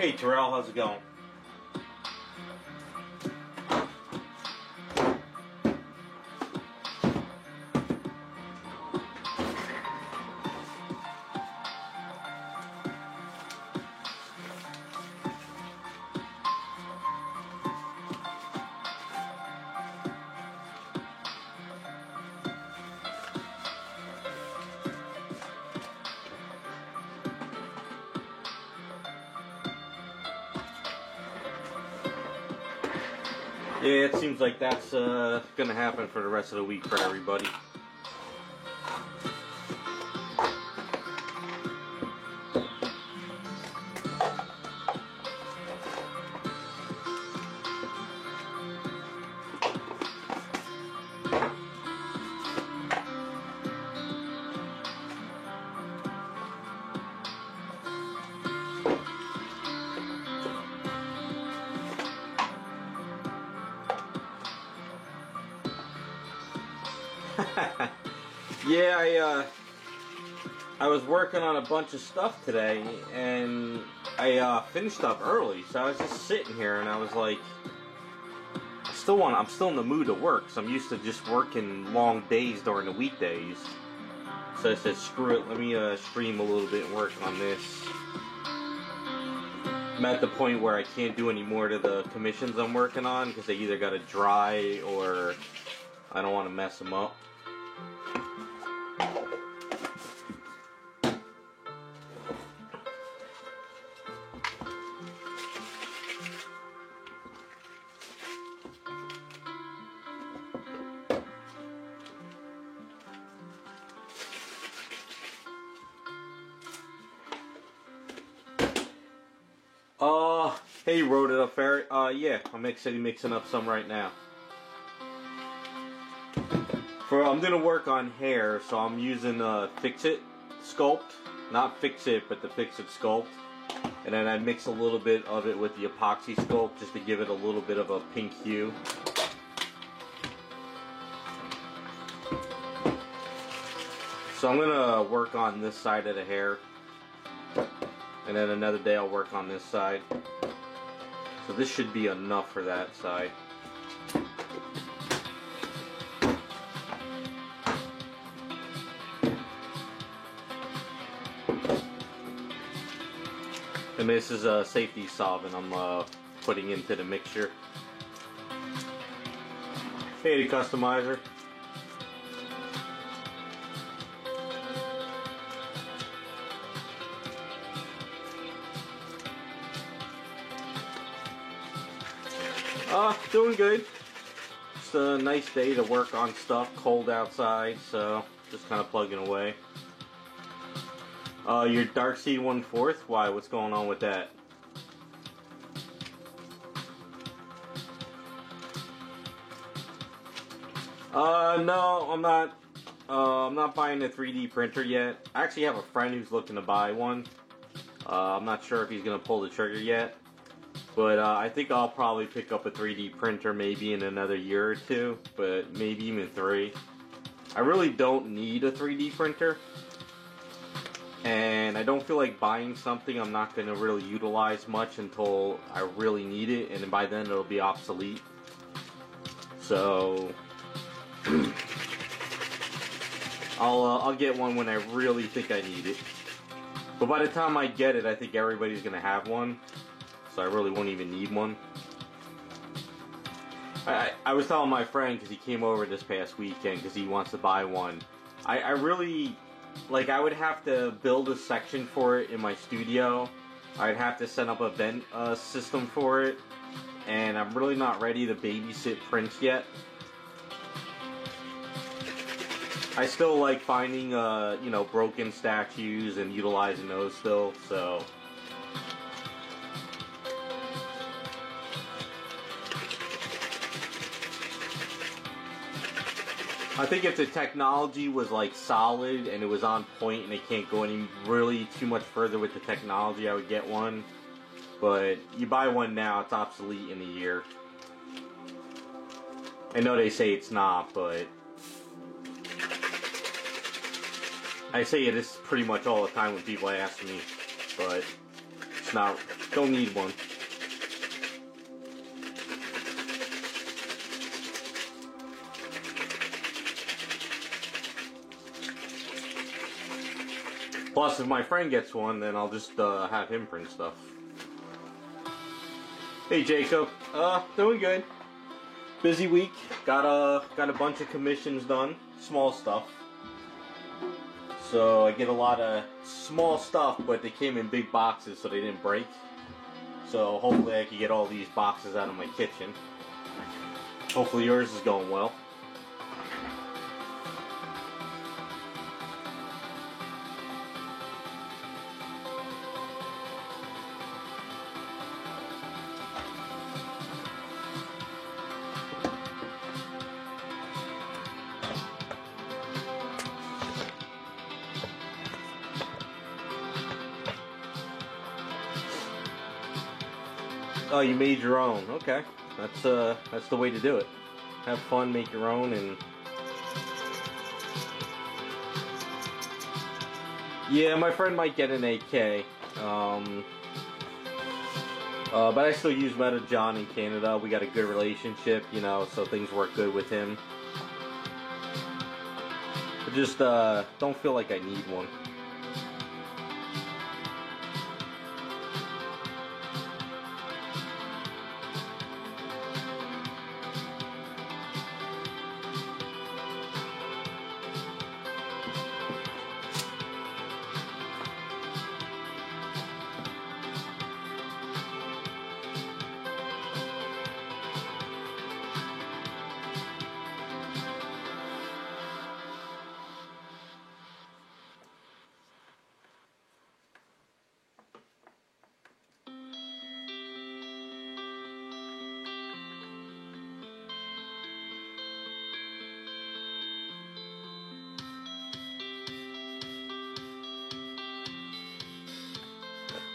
Hey Terrell, how's it going? Yeah, it seems like that's gonna happen for the rest of the week for everybody. Yeah, I was working on a bunch of stuff today, and I finished up early, so I was just sitting here, and I was like, I'm still in the mood to work, so I'm used to just working long days during the weekdays. So I said, screw it, let me stream a little bit and work on this. I'm at the point where I can't do any more to the commissions I'm working on, because they either got to dry, or I don't want to mess them up. Hey, Wrote It Up Ferret. Yeah, I'm actually mixing up some right now. I'm gonna work on hair, so I'm using Fix-It Sculpt. Not Fix-It, but the Fix-It Sculpt. And then I mix a little bit of it with the Epoxy Sculpt just to give it a little bit of a pink hue. So I'm gonna work on this side of the hair. And then another day I'll work on this side. So this should be enough for that side. And this is a safety solvent I'm putting into the mixture. Hey, the customizer. Doing good. It's a nice day to work on stuff, cold outside, so just kind of plugging away. Your Darkseid 1/4? Why? What's going on with that? No, I'm not. I'm not buying a 3D printer yet. I actually have a friend who's looking to buy one. I'm not sure if he's gonna pull the trigger yet. But I think I'll probably pick up a 3D printer maybe in another year or two, but maybe even 3. I really don't need a 3D printer, and I don't feel like buying something I'm not going to really utilize much until I really need it, and by then it'll be obsolete. So I'll get one when I really think I need it. But by the time I get it, I think everybody's going to have one. So I really won't even need one. I was telling my friend, because he came over this past weekend because he wants to buy one. I really, like, I would have to build a section for it in my studio. I'd have to set up a vent system for it. And I'm really not ready to babysit prints yet. I still like finding, you know, broken statues and utilizing those still, so... I think if the technology was like solid and it was on point and they can't go any really too much further with the technology, I would get one. But you buy one now, it's obsolete in a year. I know they say it's not, but I say it is pretty much all the time when people ask me. But Not, don't need one. Plus, if my friend gets one, then I'll just have him print stuff. Hey Jacob, doing good. Busy week. Got a bunch of commissions done, small stuff. So I get a lot of small stuff, but they came in big boxes, so they didn't break. So hopefully I can get all these boxes out of my kitchen. Hopefully yours is going well. Oh, you made your own. Okay, that's the way to do it. Have fun, make your own, and yeah, my friend might get an AK. But I still use Metal John in Canada. We got a good relationship, you know, so things work good with him. I just don't feel like I need one.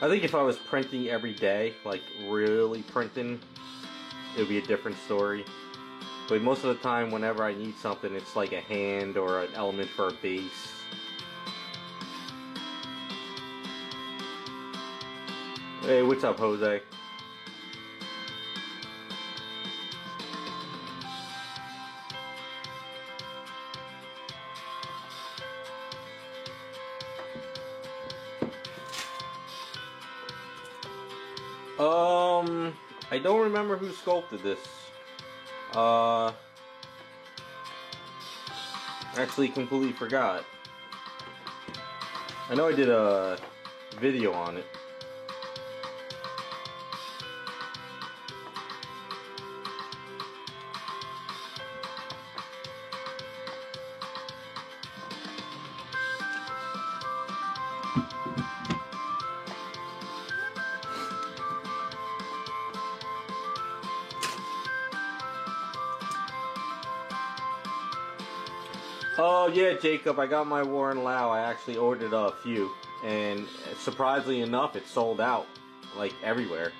I think if I was printing every day, like really printing, it would be a different story. But most of the time, whenever I need something, it's like a hand or an element for a base. Hey, what's up, Jose? I don't remember who sculpted this. Actually completely forgot. I know I did a video on it. Oh yeah, Jacob, I got my Warren Lau. I actually ordered a few, and surprisingly enough, it sold out, like everywhere.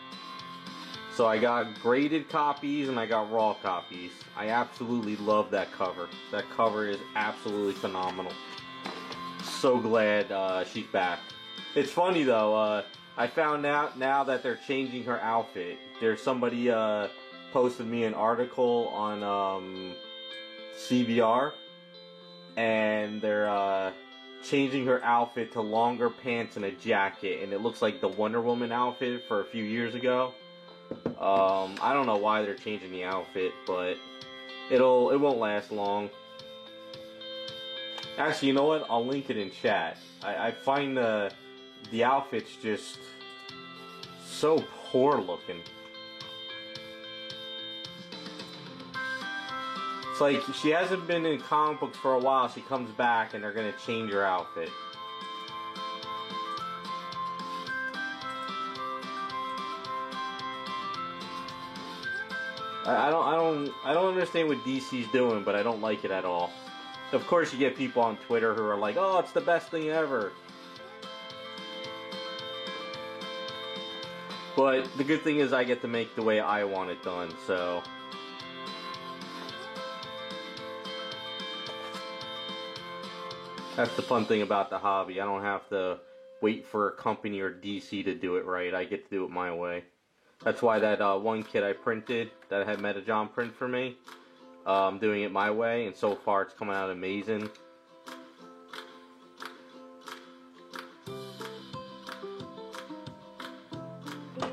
So I got graded copies and I got raw copies. I absolutely love that cover. That cover is absolutely phenomenal. So glad she's back. It's funny though, I found out now that they're changing her outfit. There's somebody posted me an article on CBR. And they're changing her outfit to longer pants and a jacket, and it looks like the Wonder Woman outfit for a few years ago. I don't know why they're changing the outfit, but it won't last long. Actually, you know what? I'll link it in chat. I find the outfit's just so poor looking. It's like she hasn't been in comic books for a while. She comes back and they're gonna change her outfit. I don't understand what DC's doing, but I don't like it at all. Of course, you get people on Twitter who are like, "Oh, it's the best thing ever." But the good thing is I get to make the way I want it done, so. That's the fun thing about the hobby. I don't have to wait for a company or DC to do it right. I get to do it my way. That's why that one kit I printed that had Metajohn print for me, I'm doing it my way, and so far it's coming out amazing.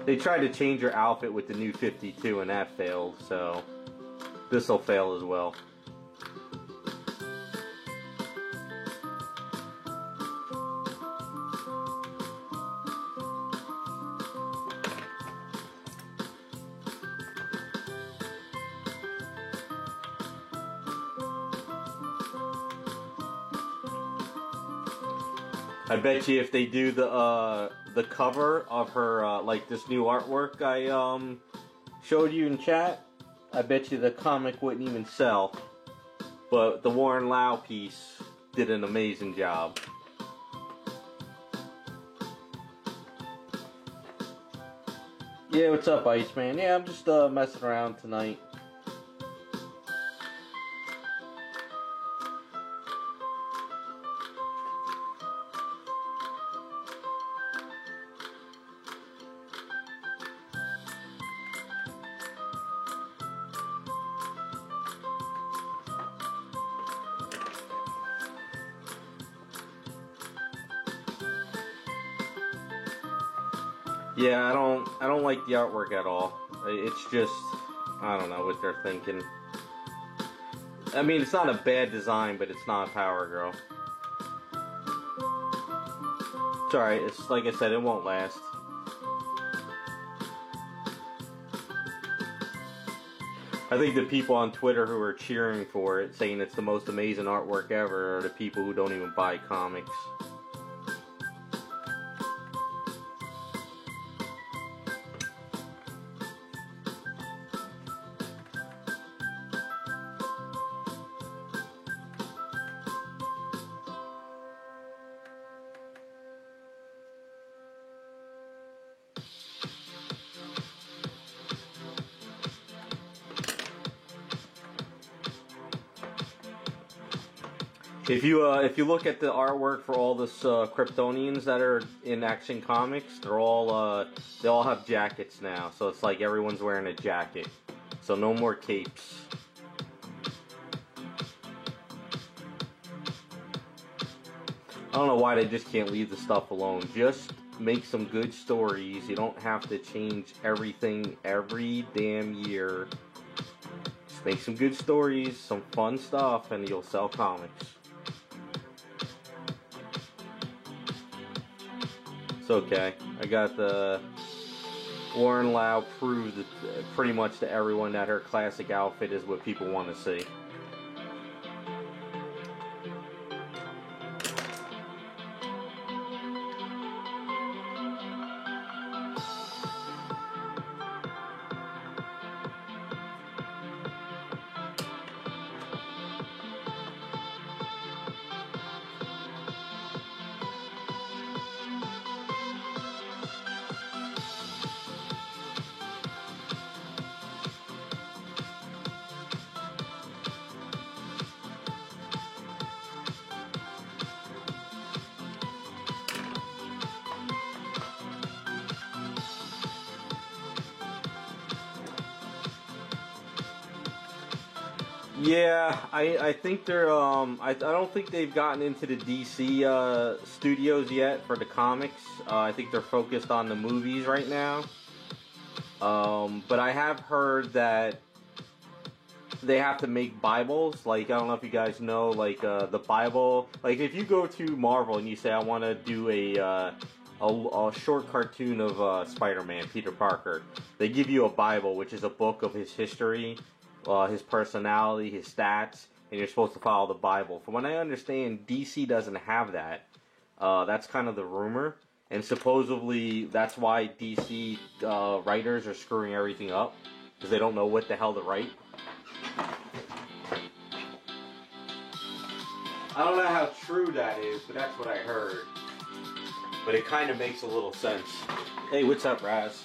They tried to change your outfit with the new 52 and that failed, so this will fail as well. I bet you if they do the cover of her like this new artwork I showed you in chat, I bet you the comic wouldn't even sell. But the Warren Lau piece did an amazing job. Yeah, what's up, Iceman? Yeah, I'm just messing around tonight. Yeah, I don't like the artwork at all. It's just, I don't know what they're thinking. I mean, it's not a bad design, but it's not a Power Girl. It's alright, it's like I said, it won't last. I think the people on Twitter who are cheering for it, saying it's the most amazing artwork ever, are the people who don't even buy comics. If you look at the artwork for all this Kryptonians that are in Action Comics, they all have jackets now. So it's like everyone's wearing a jacket. So no more capes. I don't know why they just can't leave the stuff alone. Just make some good stories. You don't have to change everything every damn year. Just make some good stories, some fun stuff, and you'll sell comics. It's okay. I got the Warren Lau proved pretty much to everyone that her classic outfit is what people want to see. Yeah, I think they're I don't think they've gotten into the DC studios yet for the comics. I think they're focused on the movies right now. But I have heard that they have to make Bibles. Like, I don't know if you guys know, like the Bible. Like, if you go to Marvel and you say I want to do a short cartoon of Spider-Man, Peter Parker, they give you a Bible, which is a book of his history. His personality, his stats, and you're supposed to follow the Bible. From what I understand, DC doesn't have that. That's kind of the rumor, and supposedly that's why DC writers are screwing everything up, because they don't know what the hell to write. I don't know how true that is, but that's what I heard. But it kind of makes a little sense. Hey, what's up, Raz?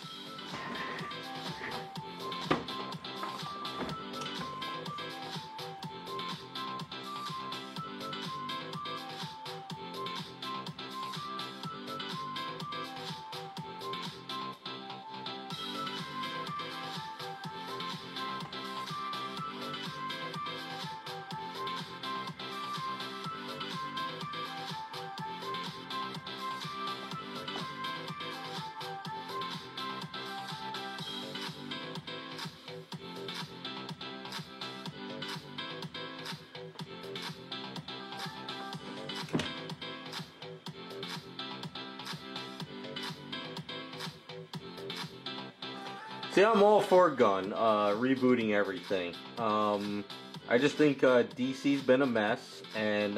See, I'm all for Gunn rebooting everything. I just think DC's been a mess, and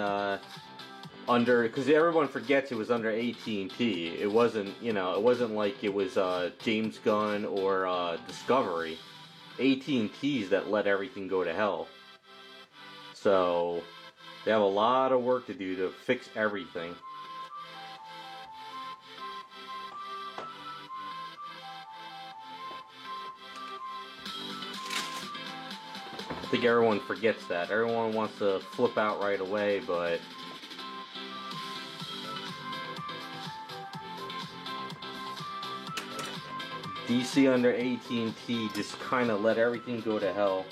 because everyone forgets it was under AT&T. It wasn't, it wasn't like it was James Gunn or Discovery. AT&T's that let everything go to hell. So they have a lot of work to do to fix everything. I think everyone forgets that. Everyone wants to flip out right away, but DC under AT&T just kind of let everything go to hell.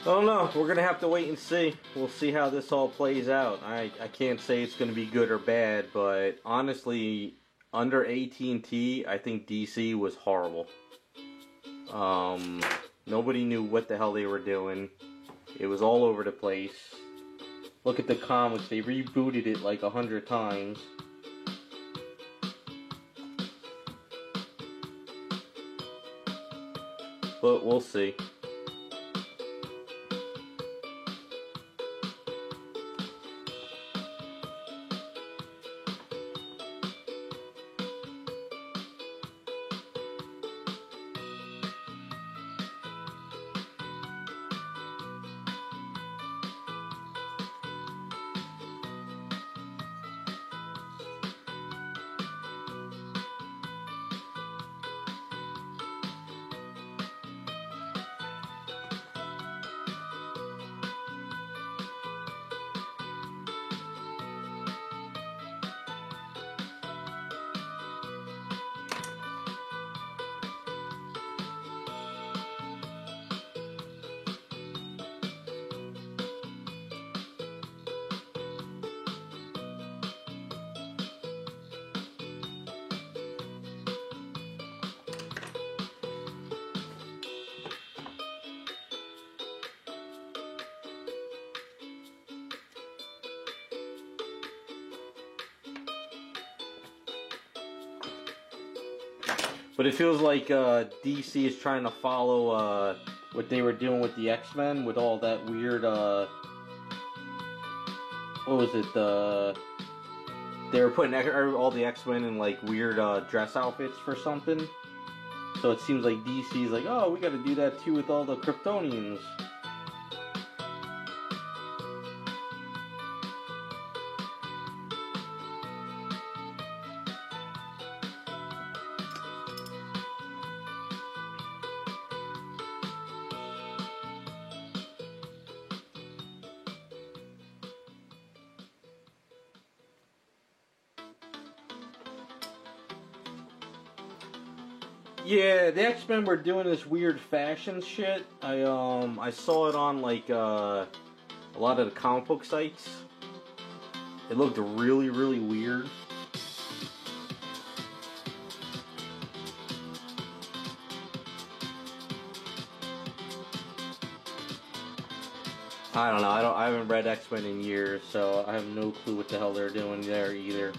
I don't know. We're going to have to wait and see. We'll see how this all plays out. I can't say it's going to be good or bad, but honestly, under AT&T, I think DC was horrible. Nobody knew what the hell they were doing. It was all over the place. Look at the comics. They rebooted it like 100 times. But we'll see. But it feels like DC is trying to follow what they were doing with the X-Men, with all that weird, what was it, they were putting all the X-Men in like weird dress outfits for something. So it seems like DC's like, oh, we gotta do that too with all the Kryptonians. Yeah, the X-Men were doing this weird fashion shit. I saw it on like a lot of the comic book sites. It looked really, really weird. I don't know. I haven't read X-Men in years, so I have no clue what the hell they're doing there either.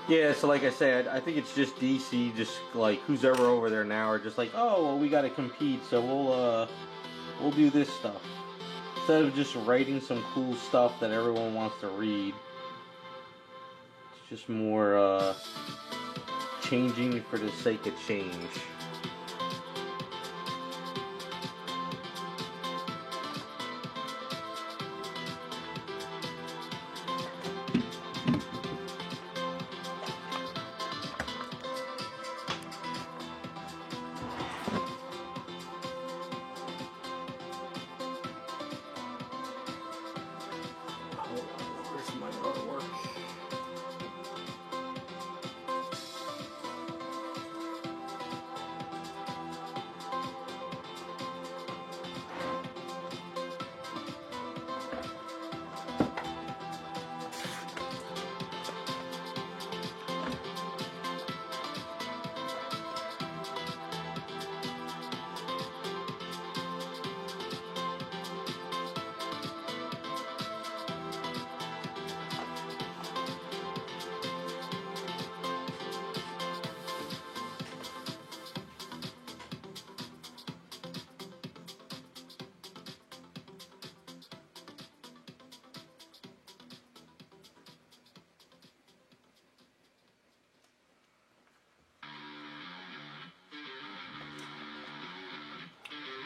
Yeah, so like I said, I think it's just DC, just like who's ever over there now are just like, oh, well, we got to compete, so we'll do this stuff instead of just writing some cool stuff that everyone wants to read. It's just more changing for the sake of change. Where's my artwork?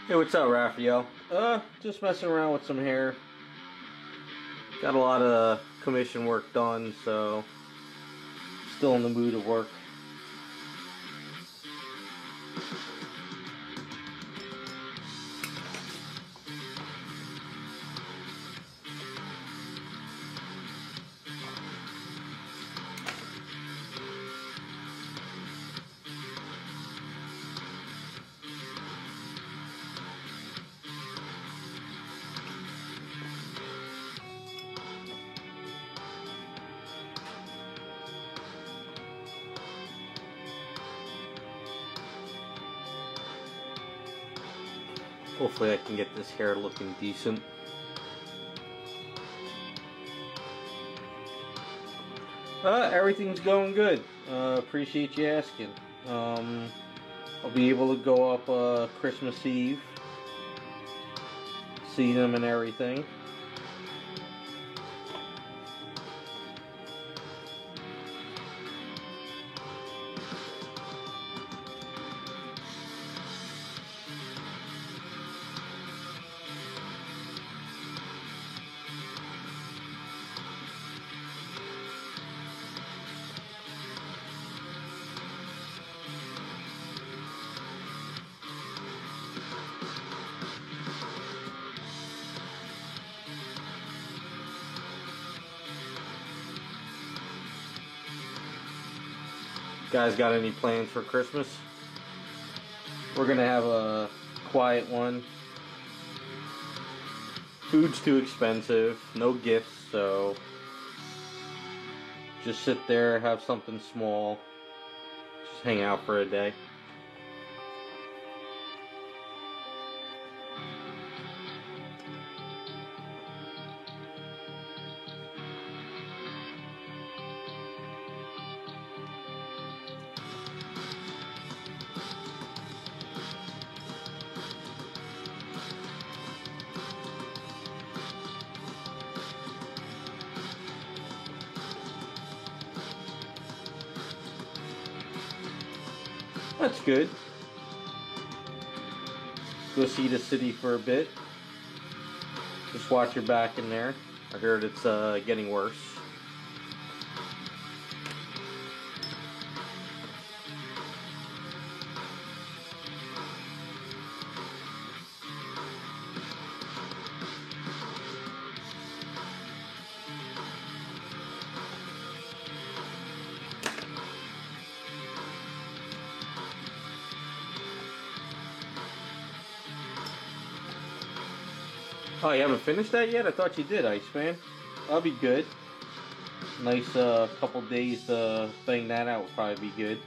Hey, what's up, Raphael? Just messing around with some hair. Got a lot of commission work done, so still in the mood of work. Hopefully I can get this hair looking decent. Everything's going good. Appreciate you asking. I'll be able to go up Christmas Eve, see them and everything. Guys got any plans for Christmas? We're gonna have a quiet one. Food's too expensive, no gifts, so just sit there, have something small, just hang out for a day. That's good. Go see the city for a bit. Just watch your back in there. I heard it's getting worse. Oh, you haven't finished that yet? I thought you did, Iceman. That'll be good. Nice couple days to bang that out would probably be good.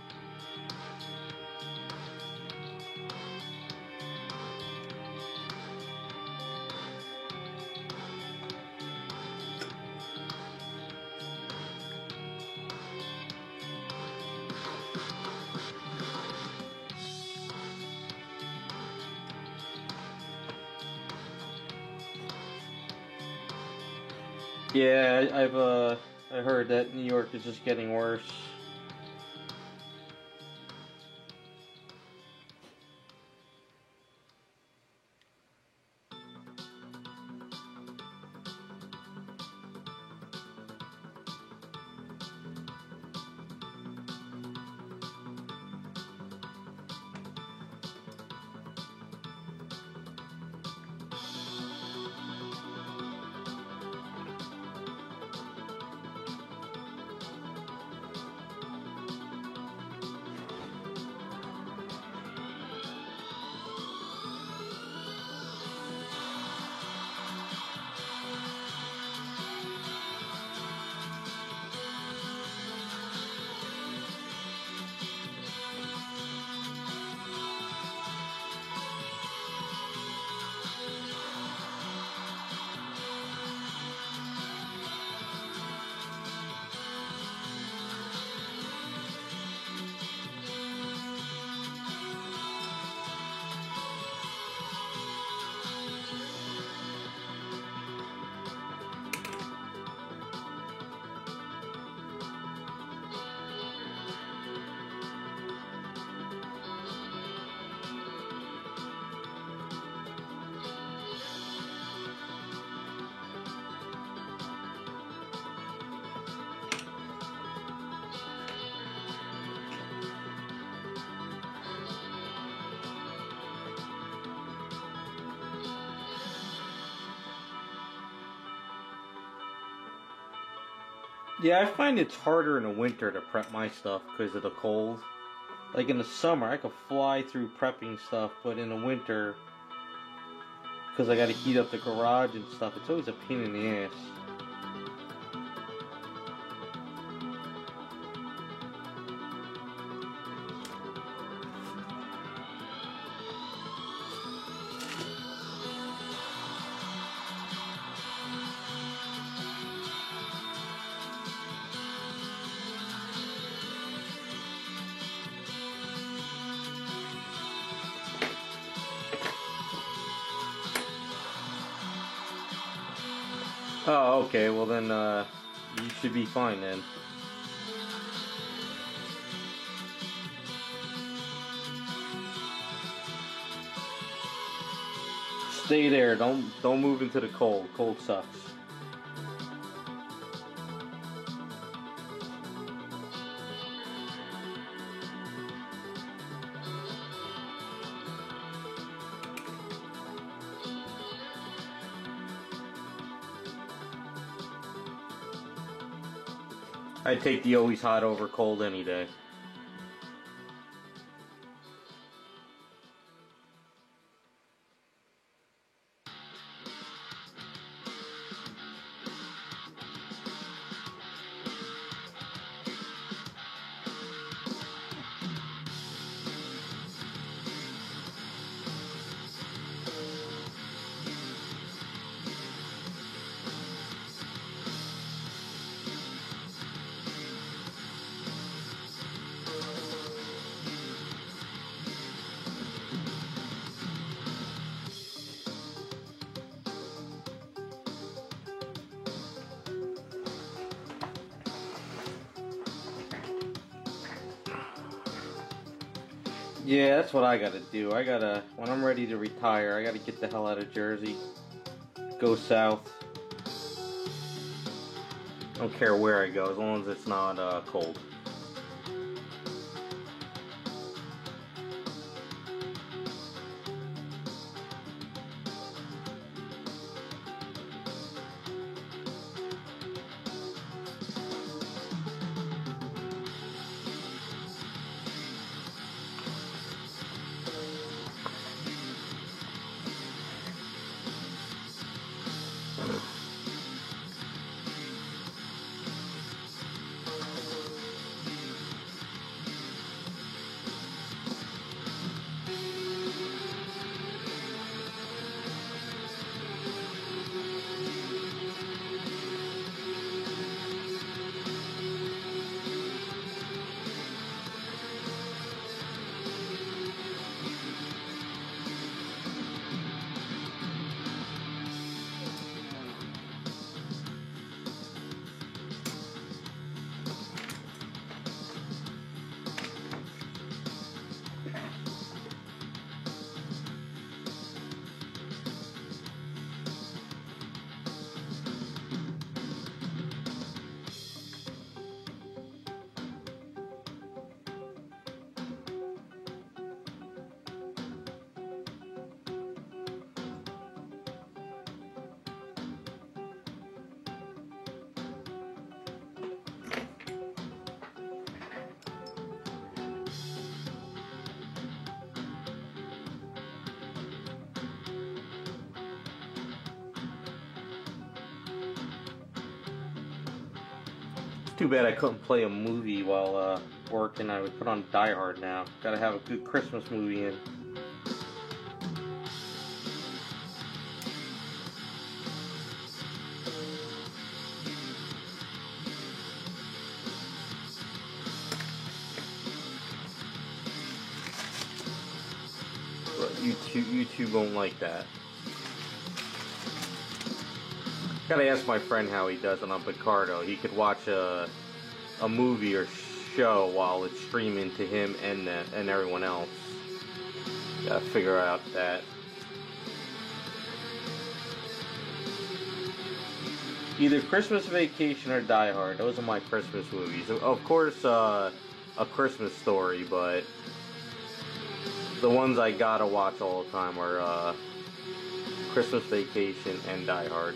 Yeah, I heard that New York is just getting worse. Yeah, I find it's harder in the winter to prep my stuff because of the cold. Like in the summer, I could fly through prepping stuff, but in the winter, because I got to heat up the garage and stuff, it's always a pain in the ass. Oh, okay. Well then, you should be fine then. Stay there. Don't move into the cold. Cold sucks. I'd take the always hot over cold any day. Yeah, that's what I gotta do. When I'm ready to retire, I gotta get the hell out of Jersey. Go south. Don't care where I go, as long as it's not cold. Too bad I couldn't play a movie while working. I would put on Die Hard now. Gotta have a good Christmas movie in. But YouTube won't like that. Gotta ask my friend how he does it on Picardo. He could watch a movie or show while it's streaming to him and everyone else. Gotta figure out that. Either Christmas Vacation or Die Hard. Those are my Christmas movies. Of course, A Christmas Story, but the ones I gotta watch all the time are Christmas Vacation and Die Hard.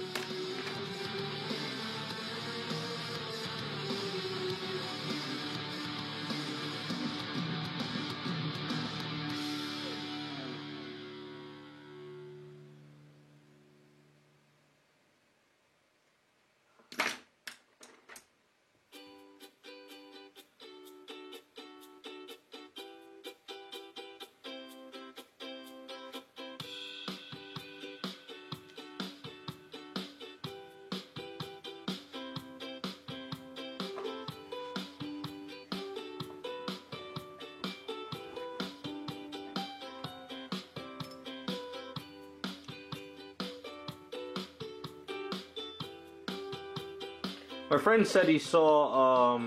My friend said he saw,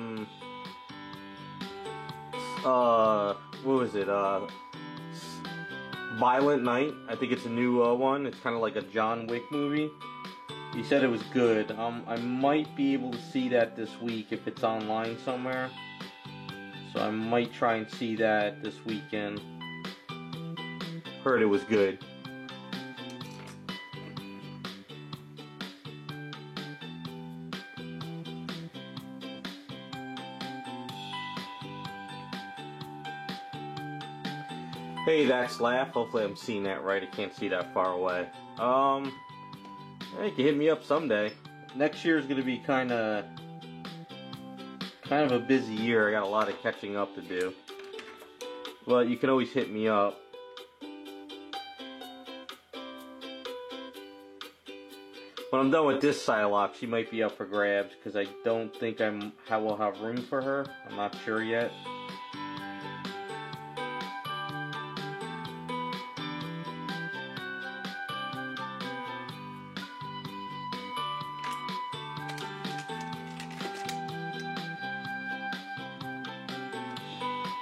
what was it, Violent Night. I think it's a new one. It's kind of like a John Wick movie. He said it was good. I might be able to see that this week if it's online somewhere. So I might try and see that this weekend. Heard it was good. Hey, that's Laugh. Hopefully I'm seeing that right. I can't see that far away. You can hit me up someday. Next year is going to be kind of a busy year. I got a lot of catching up to do. But you can always hit me up. When I'm done with this Psylocke, she might be up for grabs because I don't think I will have room for her. I'm not sure yet.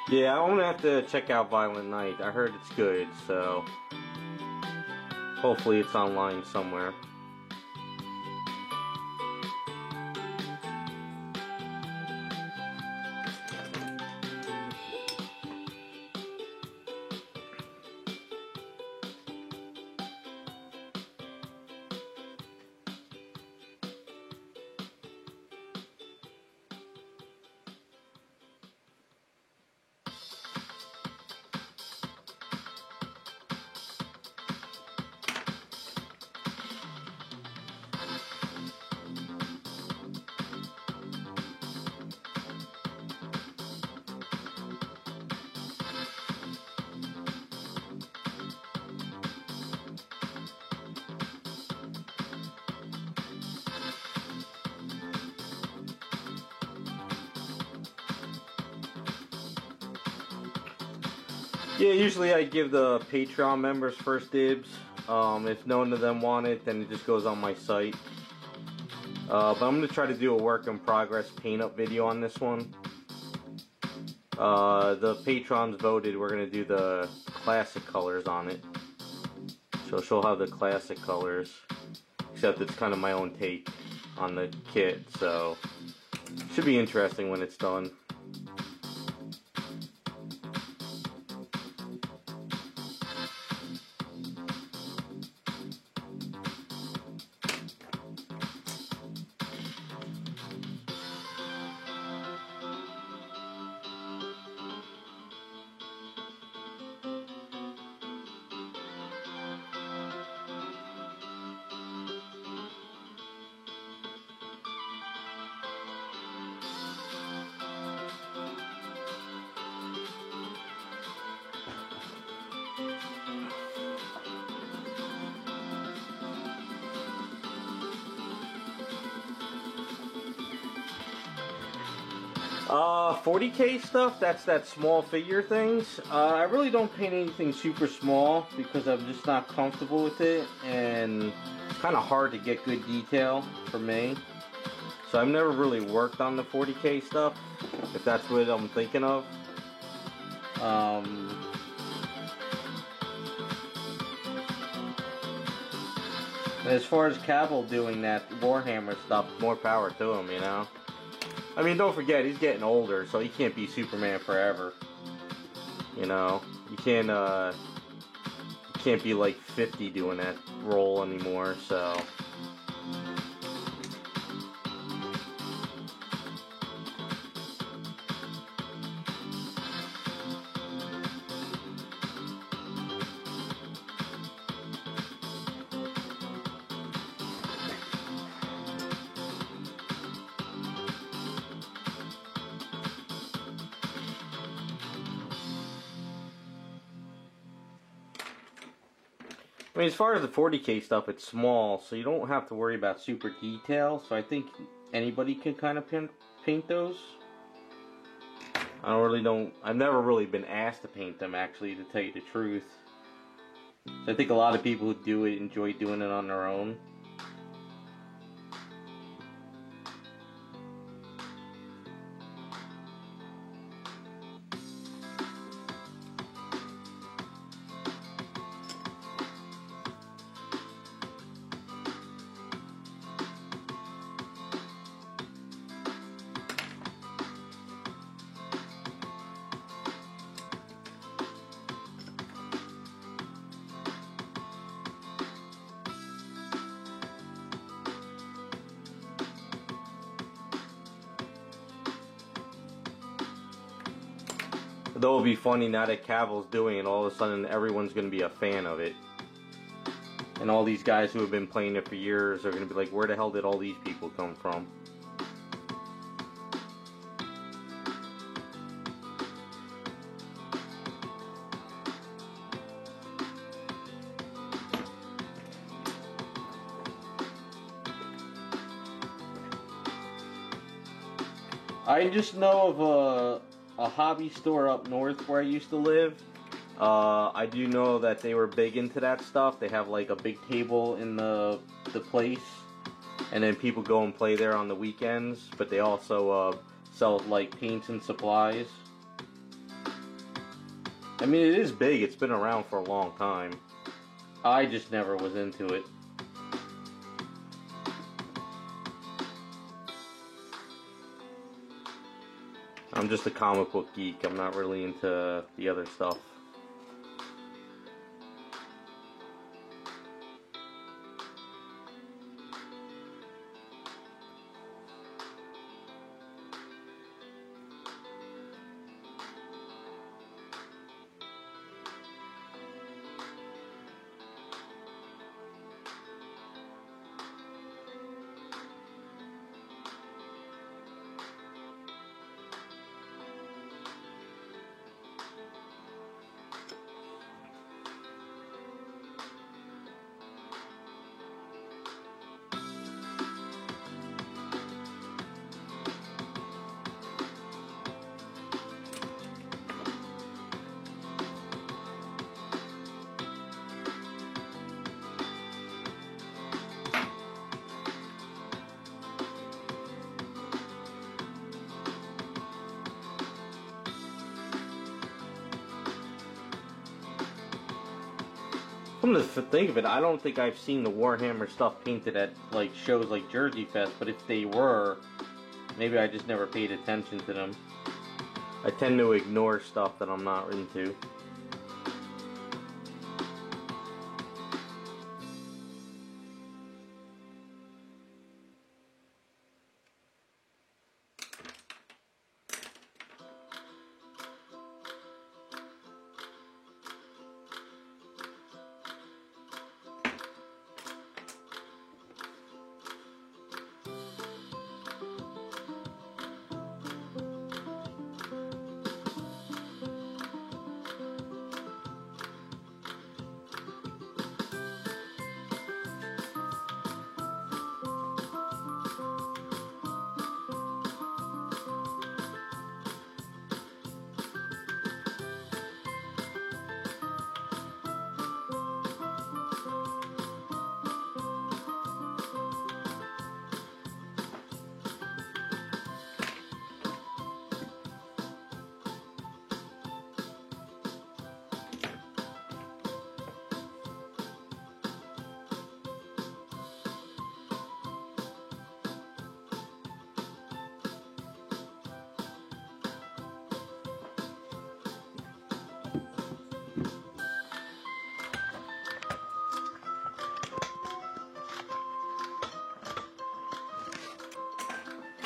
Yeah, I'm gonna have to check out Violent Night. I heard it's good, so hopefully it's online somewhere. Yeah, usually I give the Patreon members first dibs. If none of them want it, then it just goes on my site. But I'm going to try to do a work in progress paint up video on this one. The patrons voted we're going to do the classic colors on it. So she'll have the classic colors. Except it's kind of my own take on the kit. So it should be interesting when it's done. 40K stuff, that's that small figure things. I really don't paint anything super small because I'm just not comfortable with it, and it's kind of hard to get good detail for me. So I've never really worked on the 40K stuff, if that's what I'm thinking of. As far as Cavill doing that Warhammer stuff, more power to him, you know? I mean, don't forget, he's getting older, so he can't be Superman forever. You know? You can't be like 50 doing that role anymore, so... I mean, as far as the 40K stuff, it's small, so you don't have to worry about super detail, so I think anybody can kind of paint those. I've never really been asked to paint them, actually, to tell you the truth. So I think a lot of people who do it enjoy doing it on their own. Though it'll be funny now that Cavill's doing it, all of a sudden everyone's going to be a fan of it. And all these guys who have been playing it for years are going to be like, where the hell did all these people come from? I just know of a hobby store up north where I used to live. I do know that they were big into that stuff. They have like a big table in the place, and then people go and play there on the weekends. But they also sell like paints and supplies. I mean, it is big. It's been around for a long time. I just never was into it. I'm just a comic book geek. I'm not really into the other stuff. Come to think of it, I don't think I've seen the Warhammer stuff painted at like shows like Jersey Fest, but if they were, maybe I just never paid attention to them. I tend to ignore stuff that I'm not into.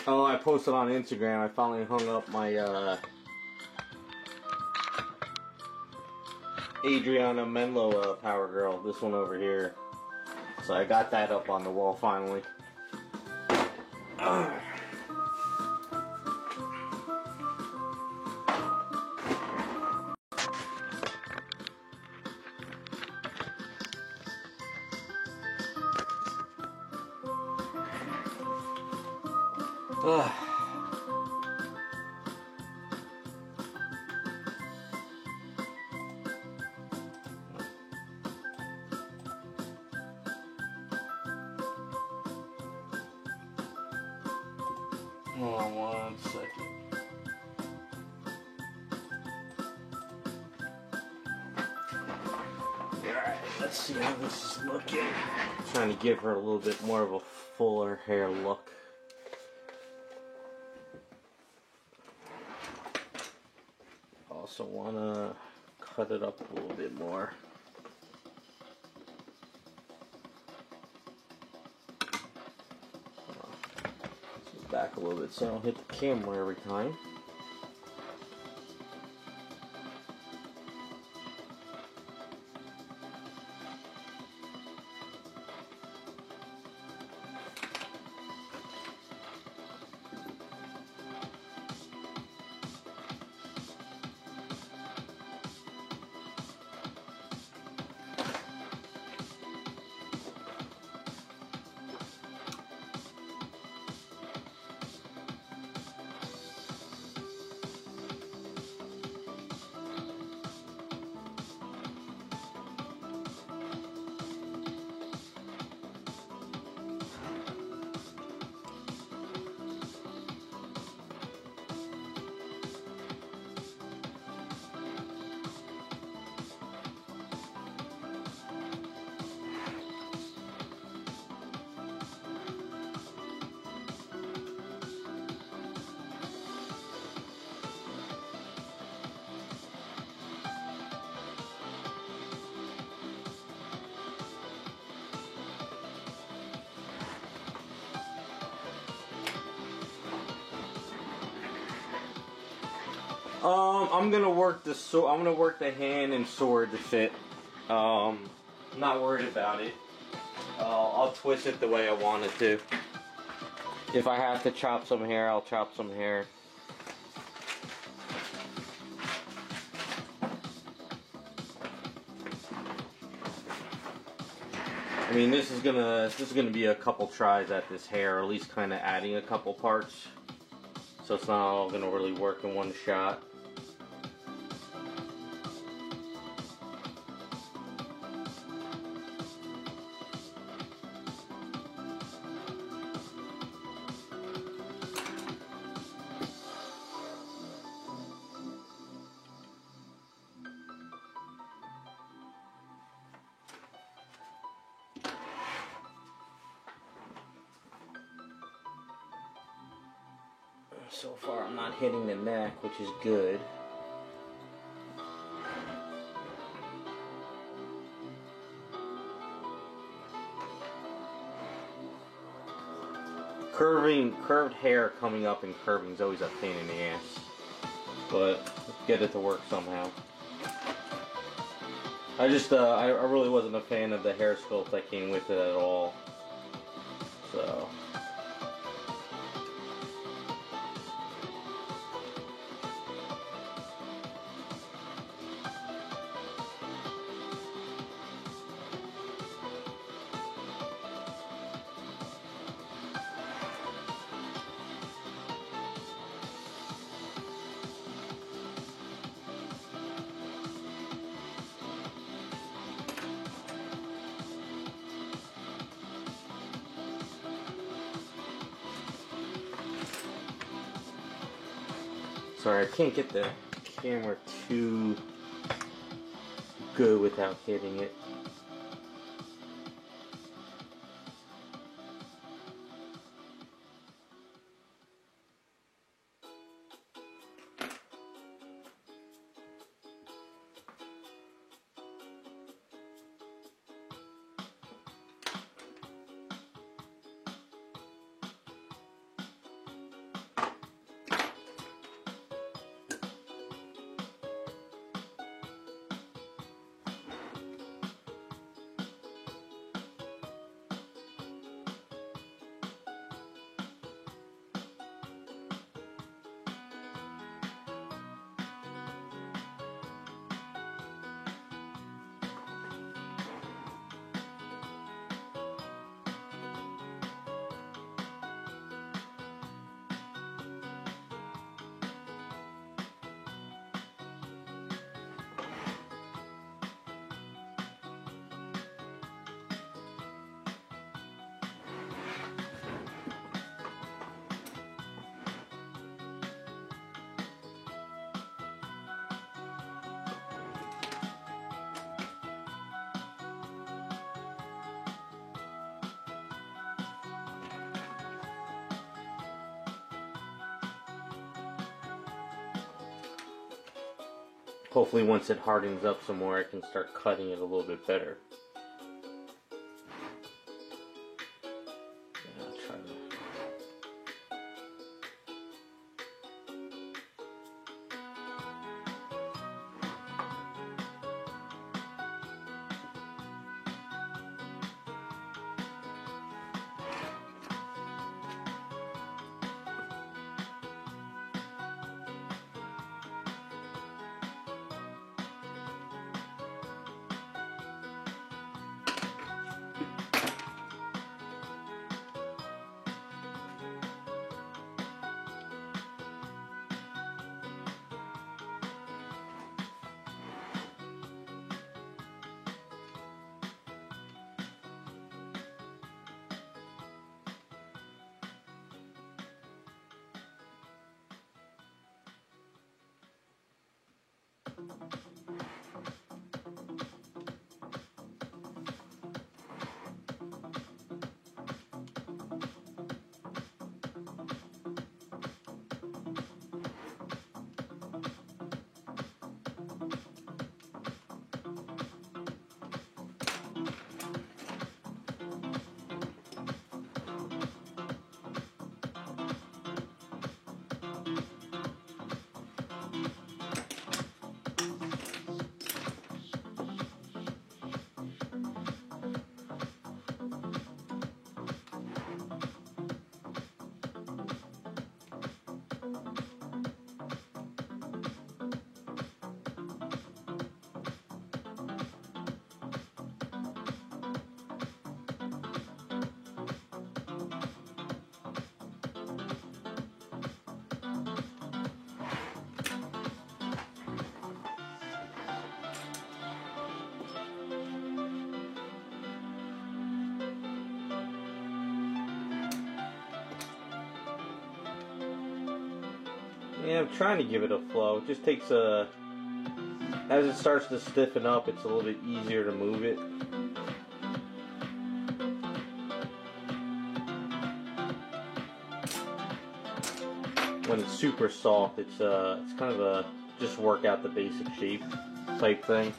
Oh, I posted on Instagram. I finally hung up my Adriana Menlo Power Girl. This one over here. So I got that up on the wall finally. Hold on 1 second. Alright, let's see how this is looking. Trying to give her a little bit more of a fuller hair look. Also want to cut it up a little bit more. Back a little bit so I don't hit the camera every time. I'm gonna work the hand and sword to fit. Not worried about it. I'll twist it the way I want it to. If I have to chop some hair, I'll chop some hair. I mean, this is gonna be a couple tries at this hair, or at least kind of adding a couple parts, so it's not all gonna really work in one shot. So far, I'm not hitting the neck, which is good. Curved hair coming up and curving is always a pain in the ass. But let's get it to work somehow. I really wasn't a fan of the hair sculpt that came with it at all. So. Sorry, I can't get the camera too good without hitting it. Hopefully once it hardens up some more, I can start cutting it a little bit better. Yeah, I'll try to... Yeah, I'm trying to give it a flow. It just takes a... As it starts to stiffen up, it's a little bit easier to move it. When it's super soft, it's kind of a just work out the basic shape type thing.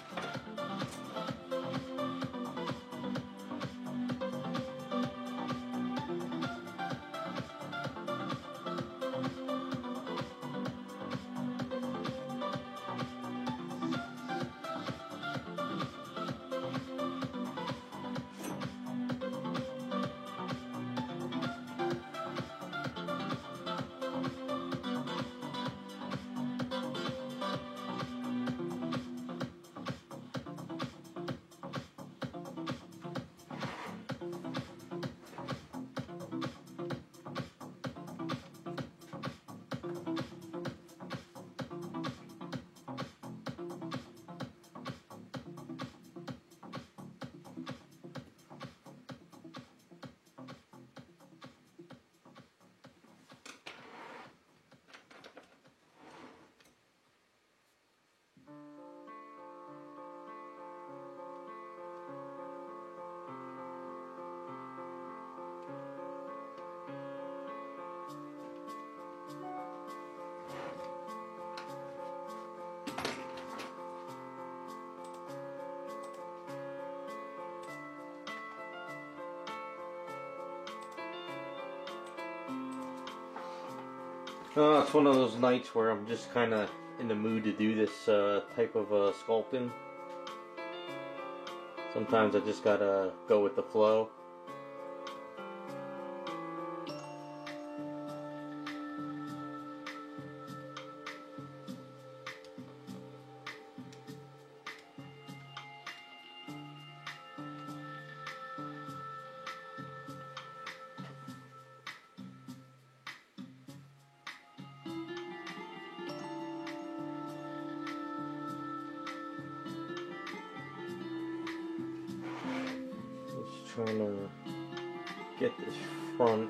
It's one of those nights where I'm just kind of in the mood to do this type of sculpting. Sometimes I just gotta go with the flow. Trying to get this front.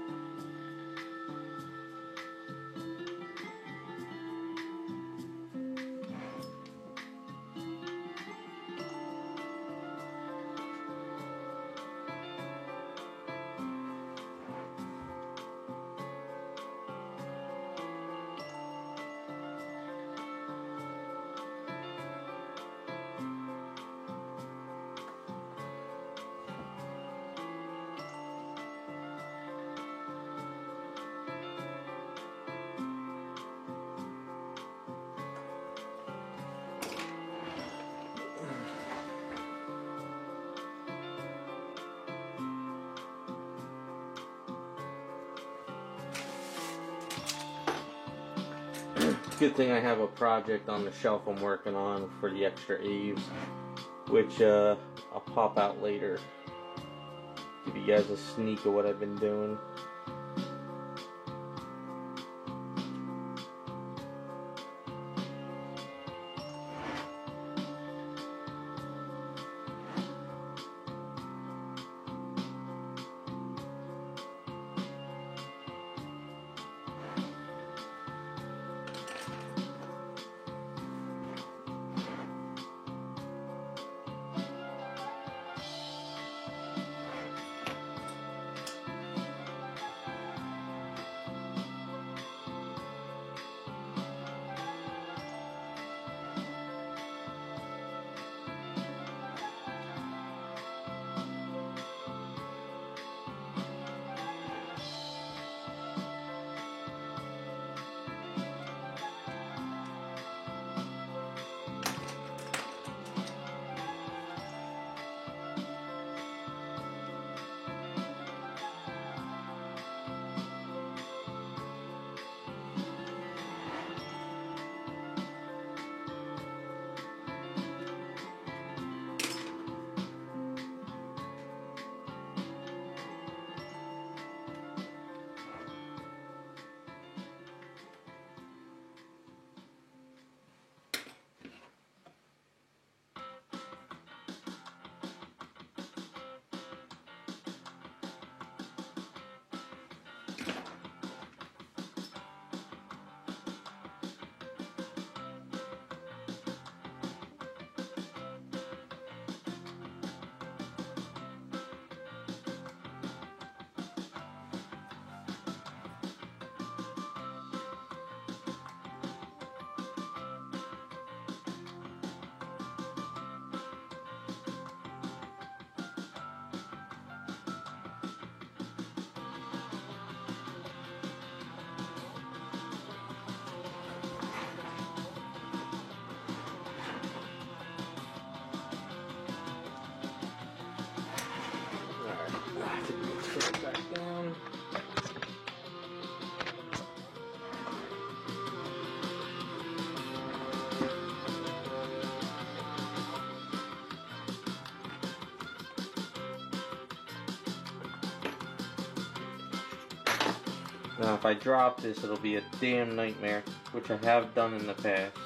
Good thing I have a project on the shelf I'm working on for the extra Aves, which I'll pop out later. Give you guys a sneak of what I've been doing. Now if I drop this, it'll be a damn nightmare, which I have done in the past.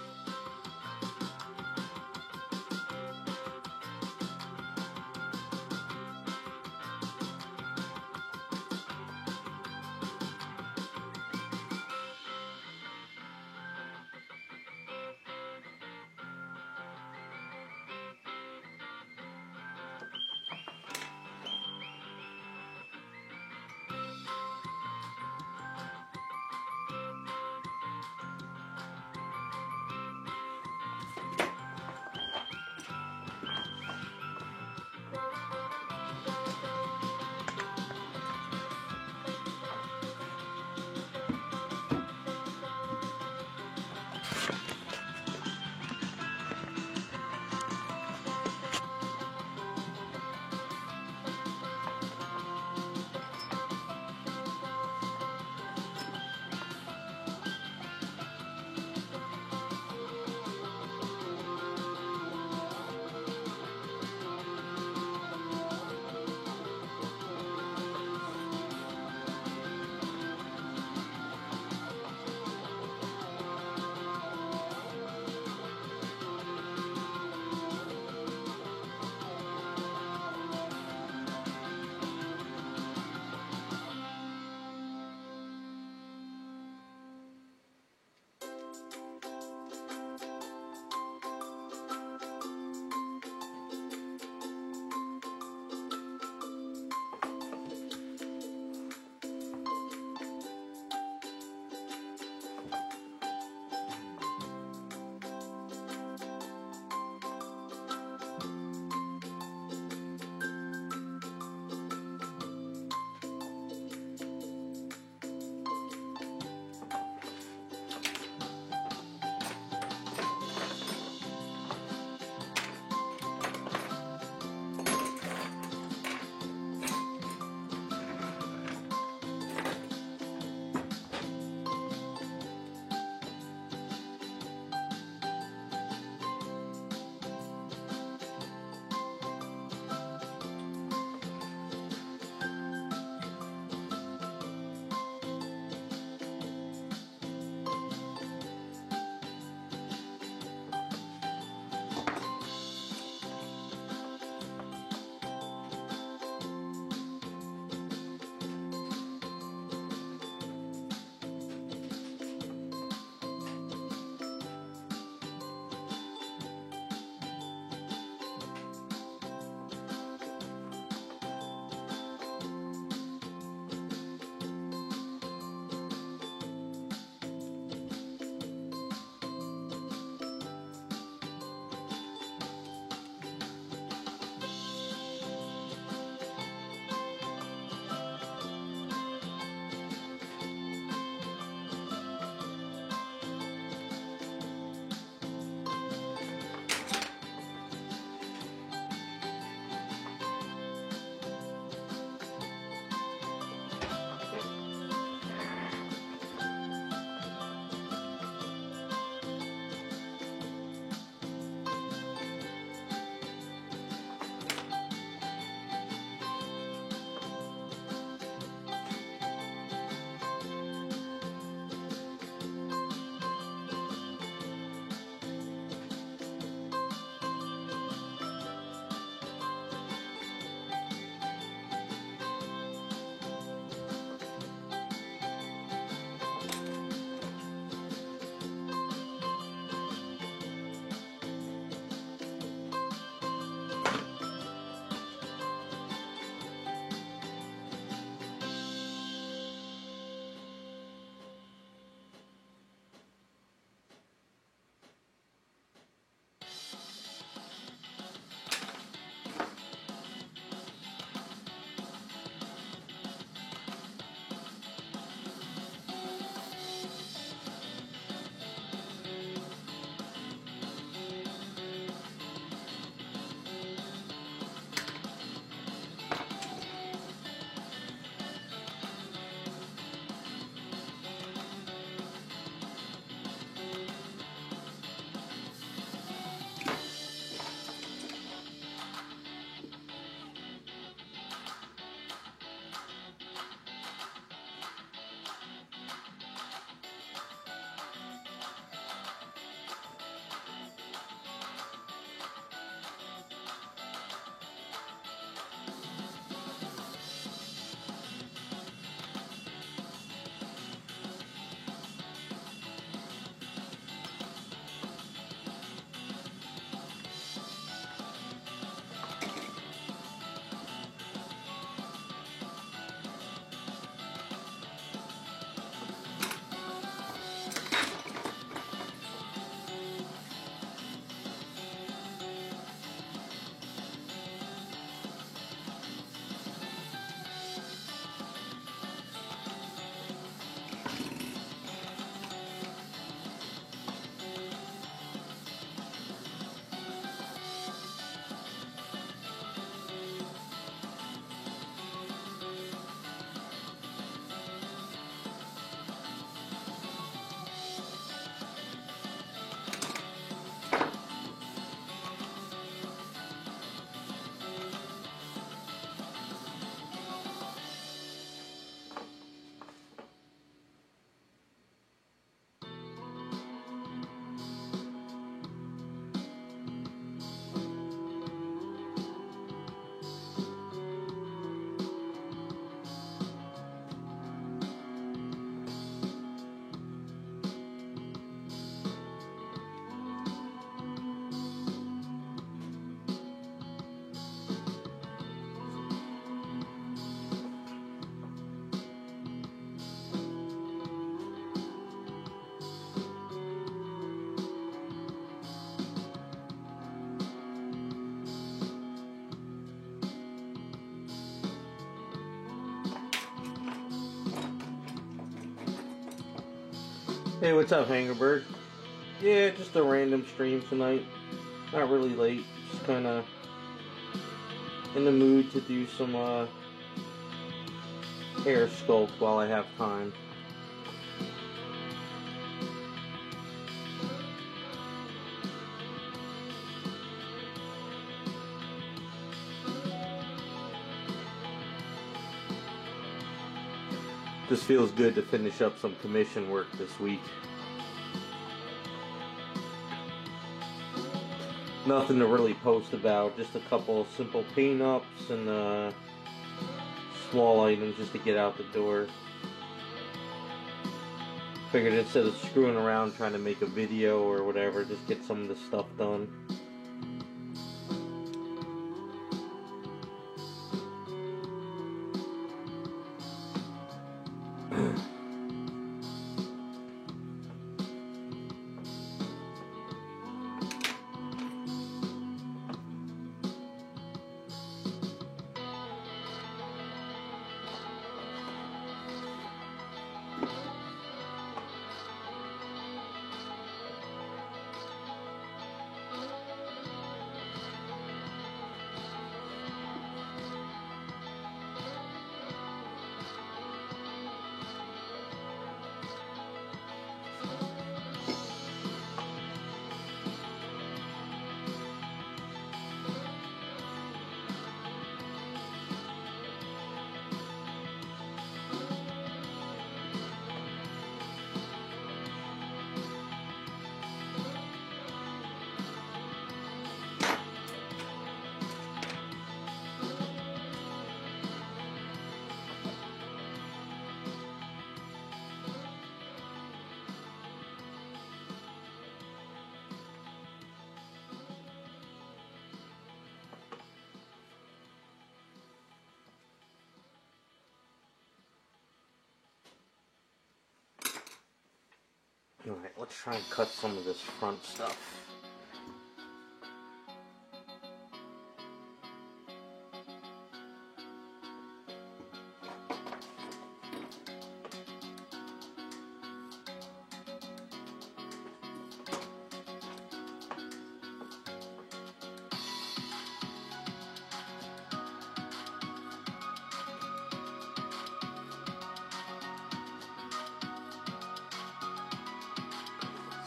Hey, what's up, Hangerbird? Yeah, just a random stream tonight. Not really late. Just kind of in the mood to do some hair sculpt while I have time. Just feels good to finish up some commission work this week. Nothing to really post about, just a couple simple paint-ups and small items just to get out the door. Figured instead of screwing around trying to make a video or whatever, just get some of the stuff done. Alright, let's try and cut some of this front stuff.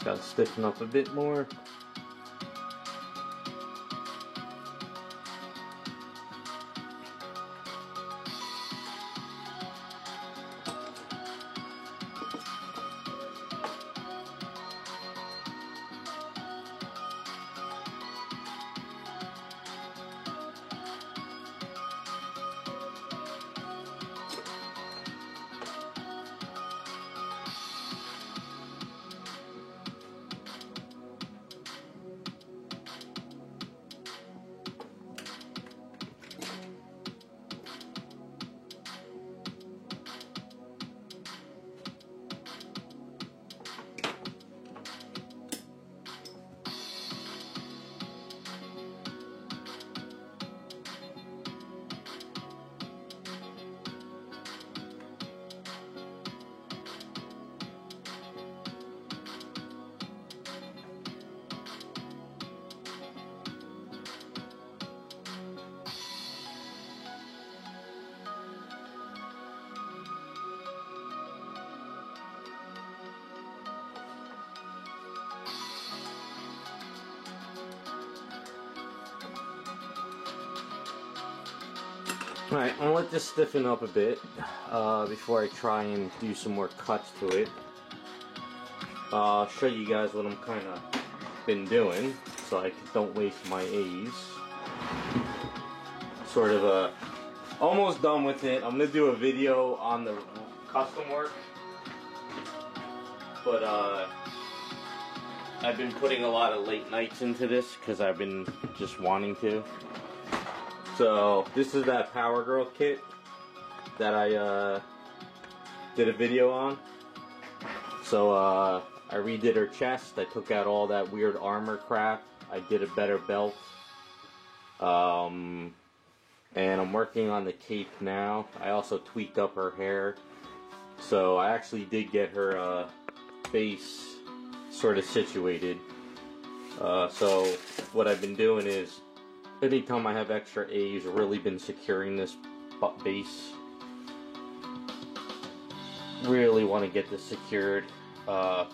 Gotta stiffen up a bit more. Alright, I'm gonna let this stiffen up a bit before I try and do some more cuts to it. I'll show you guys what I'm kind of been doing so I don't waste my A's. Sort of almost done with it. I'm gonna do a video on the custom work, but I've been putting a lot of late nights into this because I've been just wanting to. So this is that Power Girl kit that I did a video on. So I redid her chest. I took out all that weird armor crap. I did a better belt. And I'm working on the cape now. I also tweaked up her hair. So I actually did get her base sort of situated. So what I've been doing is, anytime I have extra A's, really been securing this base. Really want to get this secured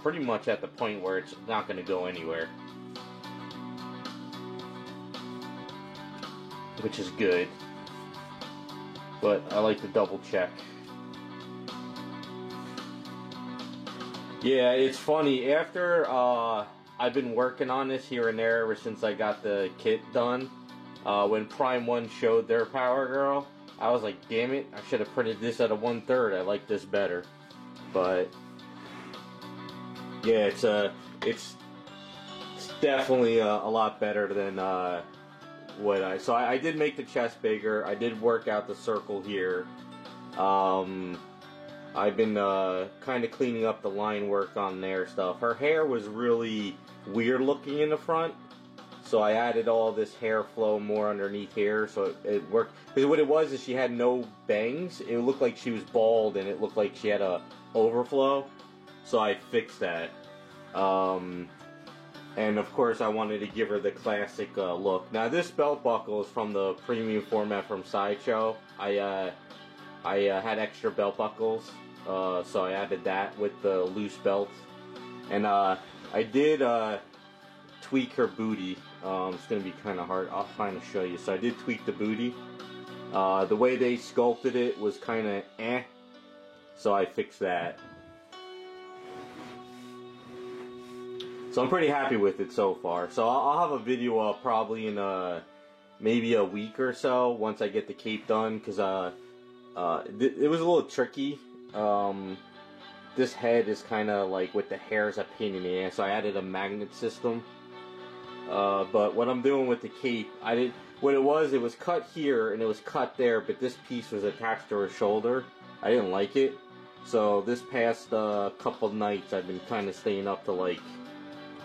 pretty much at the point where it's not going to go anywhere, which is good, but I like to double check. Yeah, it's funny, after I've been working on this here and there ever since I got the kit done. When Prime 1 showed their Power Girl, I was like, damn it, I should have printed this at a 1/3. I like this better. But yeah, it's definitely a lot better than what I. So I did make the chest bigger. I did work out the circle here. I've been kind of cleaning up the line work on their stuff. Her hair was really weird looking in the front, so I added all this hair flow more underneath here, so it worked. Because what it was is she had no bangs. It looked like she was bald, and it looked like she had a overflow. So I fixed that. And of course, I wanted to give her the classic look. Now, this belt buckle is from the premium format from Sideshow. I had extra belt buckles, so I added that with the loose belt. And I did tweak her booty. It's going to be kind of hard. I'll kind of show you. So I did tweak the booty. The way they sculpted it was kind of so I fixed that. So I'm pretty happy with it so far. So I'll have a video up probably in maybe a week or so once I get the cape done, because it was a little tricky. This head is kind of like with the hairs a pain in the ass, so I added a magnet system. But what I'm doing with the cape, what it was cut here and it was cut there, but this piece was attached to her shoulder. I didn't like it. So this past couple nights I've been kind of staying up to like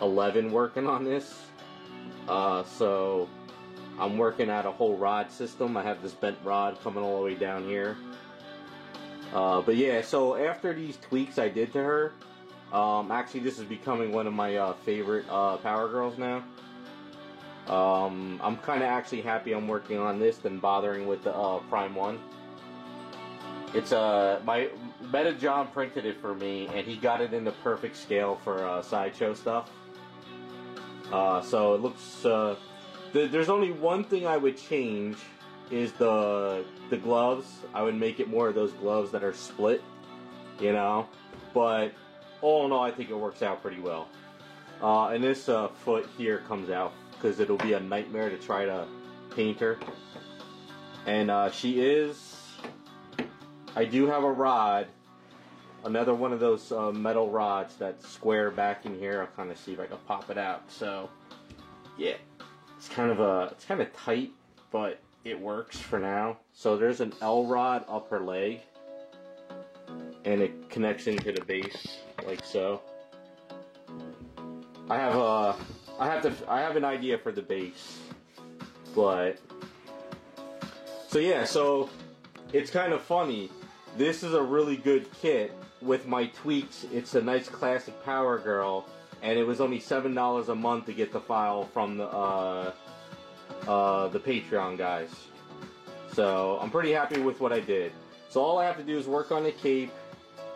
11 working on this. So I'm working out a whole rod system. I have this bent rod coming all the way down here. But yeah, so after these tweaks I did to her, actually this is becoming one of my favorite Power Girls now. I'm kind of actually happy I'm working on this than bothering with the Prime 1. It's my Meta John printed it for me, and he got it in the perfect scale for Sideshow stuff. So it looks. There's only one thing I would change, is the gloves. I would make it more of those gloves that are split, you know. But all in all, I think it works out pretty well. And this foot here comes out because it'll be a nightmare to try to paint her. And she is. I do have a rod, another one of those metal rods that's square back in here. I'll kind of see if I can pop it out. So, yeah, it's kind of tight, but it works for now. So there's an L rod up her leg, and it connects into the base like so. I have an idea for the base, but so yeah, so it's kind of funny. This is a really good kit. With my tweaks, it's a nice classic Power Girl, and it was only $7 a month to get the file from the Patreon guys. So I'm pretty happy with what I did. So all I have to do is work on the cape.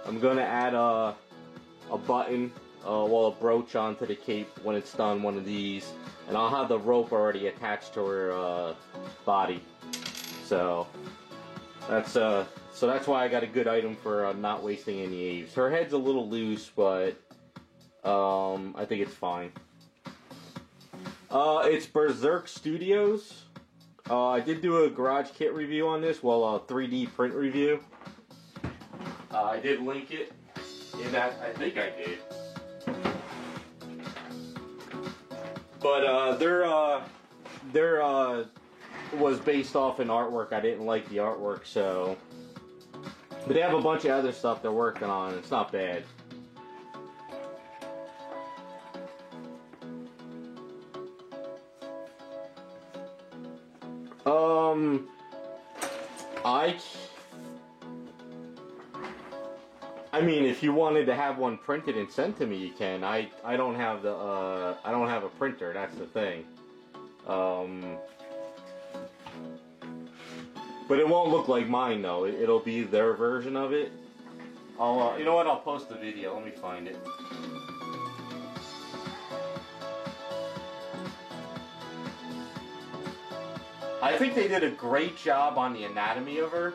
I'm gonna add a button, a brooch onto the cape when it's done, one of these, and I'll have the rope already attached to her body. So that's why I got a good item for not wasting any A's. Her head's a little loose, but I think it's fine. It's Berserk Studios. I did do a garage kit review on this, well, a 3D print review. I did link it in that, I think I did. But their was based off an artwork. I didn't like the artwork, so. But they have a bunch of other stuff they're working on. It's not bad. I mean, if you wanted to have one printed and sent to me, you can. I don't have the I don't have a printer. That's the thing. But it won't look like mine though. It'll be their version of it. I'll you know what? I'll post the video. Let me find it. I think they did a great job on the anatomy of her.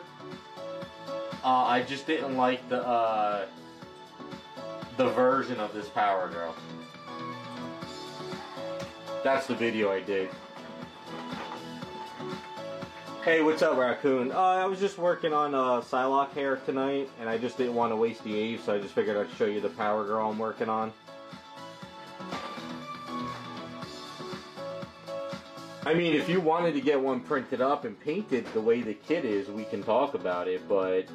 I just didn't like the version of this Power Girl. That's the video I did. Hey, what's up, Raccoon? I was just working on Psylocke hair tonight, and I just didn't want to waste the Eve, so I just figured I'd show you the Power Girl I'm working on. I mean, if you wanted to get one printed up and painted the way the kit is, we can talk about it, but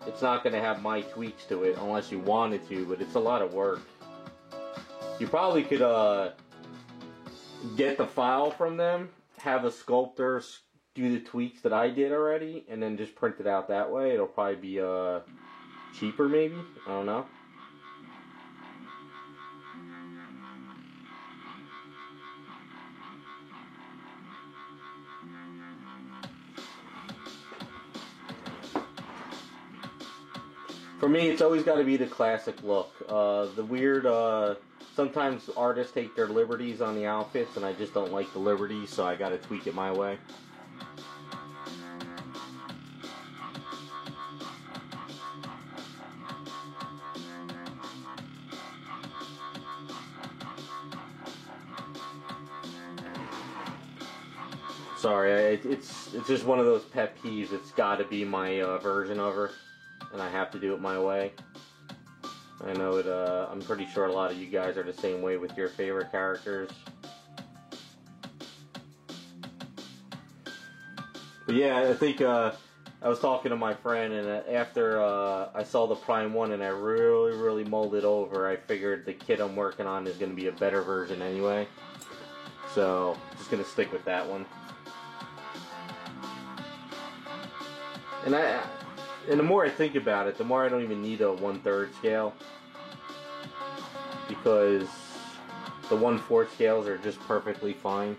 it's not going to have my tweaks to it unless you wanted to, but it's a lot of work. You probably could get the file from them, have a sculptor do the tweaks that I did already, and then just print it out that way. It'll probably be cheaper maybe, I don't know. For me, it's always got to be the classic look. The weird, sometimes artists take their liberties on the outfits, and I just don't like the liberties, so I got to tweak it my way. Sorry, it's just one of those pet peeves. It's got to be my version of her, and I have to do it my way. I know it. I'm pretty sure a lot of you guys are the same way with your favorite characters. But yeah, I think I was talking to my friend, and after I saw the Prime 1 and I really mulled it over, I figured the kit I'm working on is going to be a better version anyway. So, just going to stick with that one. And the more I think about it, the more I don't even need a 1/3 scale, because the 1/4 scales are just perfectly fine.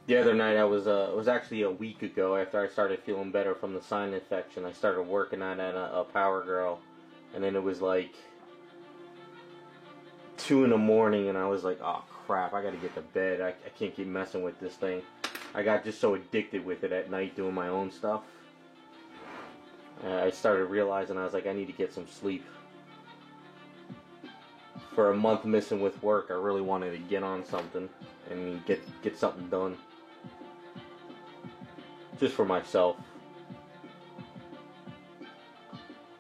The other night, it was actually a week ago after I started feeling better from the sinus infection. I started working on a Power Girl, and then it was like 2 in the morning, and I was like, oh crap, I gotta get to bed. I can't keep messing with this thing. I got just so addicted with it at night doing my own stuff. I started realizing, I was like, I need to get some sleep. For a month missing with work, I really wanted to get on something and get something done. Just for myself.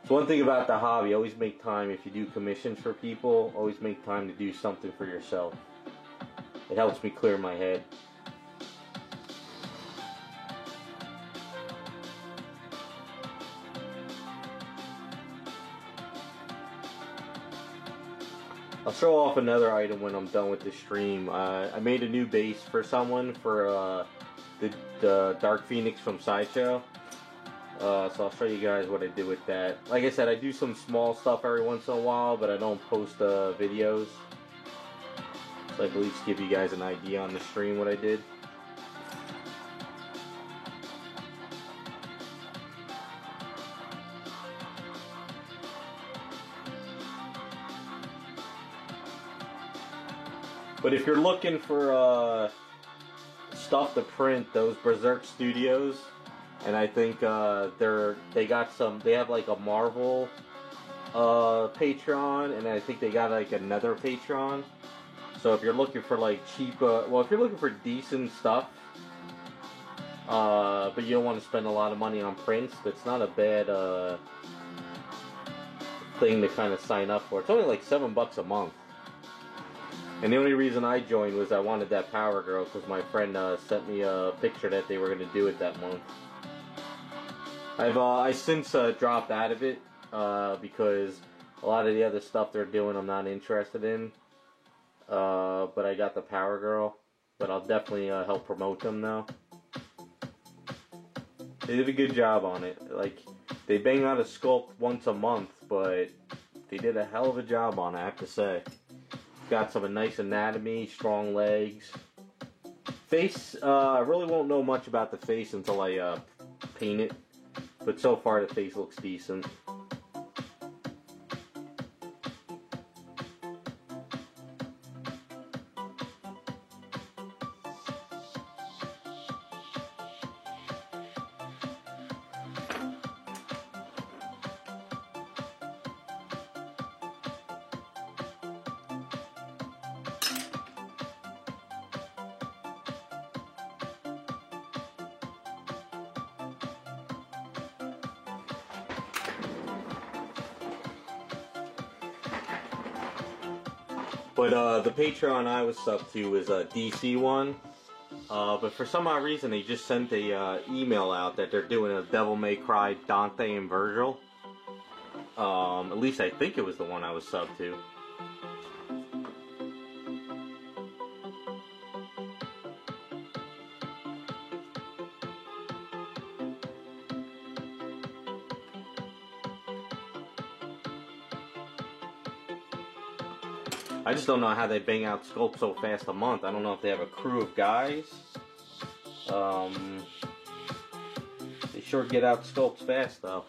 So one thing about the hobby, always make time. If you do commissions for people, always make time to do something for yourself. It helps me clear my head. I'll show off another item when I'm done with the stream. I made a new base for someone for the Dark Phoenix from Sideshow. So I'll show you guys what I did with that. Like I said, I do some small stuff every once in a while, but I don't post videos. So I can at least give you guys an idea on the stream what I did. But if you're looking for stuff to print, those Berserk Studios, and I think they have like a Marvel Patreon, and I think they got like another Patreon. So if you're looking for like cheap, well, if you're looking for decent stuff, but you don't want to spend a lot of money on prints, that's not a bad thing to kind of sign up for. It's only like $7 a month. And the only reason I joined was I wanted that Power Girl because my friend sent me a picture that they were going to do it that month. I since dropped out of it because a lot of the other stuff they're doing I'm not interested in. But I got the Power Girl. But I'll definitely help promote them now. They did a good job on it. Like, they bang out a sculpt once a month, but they did a hell of a job on it, I have to say. Got some nice anatomy, strong legs. Face, I really won't know much about the face until I paint it. But so far the face looks decent. But the Patreon I was subbed to is a DC one. But for some odd reason they just sent a email out that they're doing a Devil May Cry Dante and Virgil. At least I think it was the one I was subbed to. I just don't know how they bang out sculpts so fast a month. I don't know if they have a crew of guys. They sure get out sculpts fast though.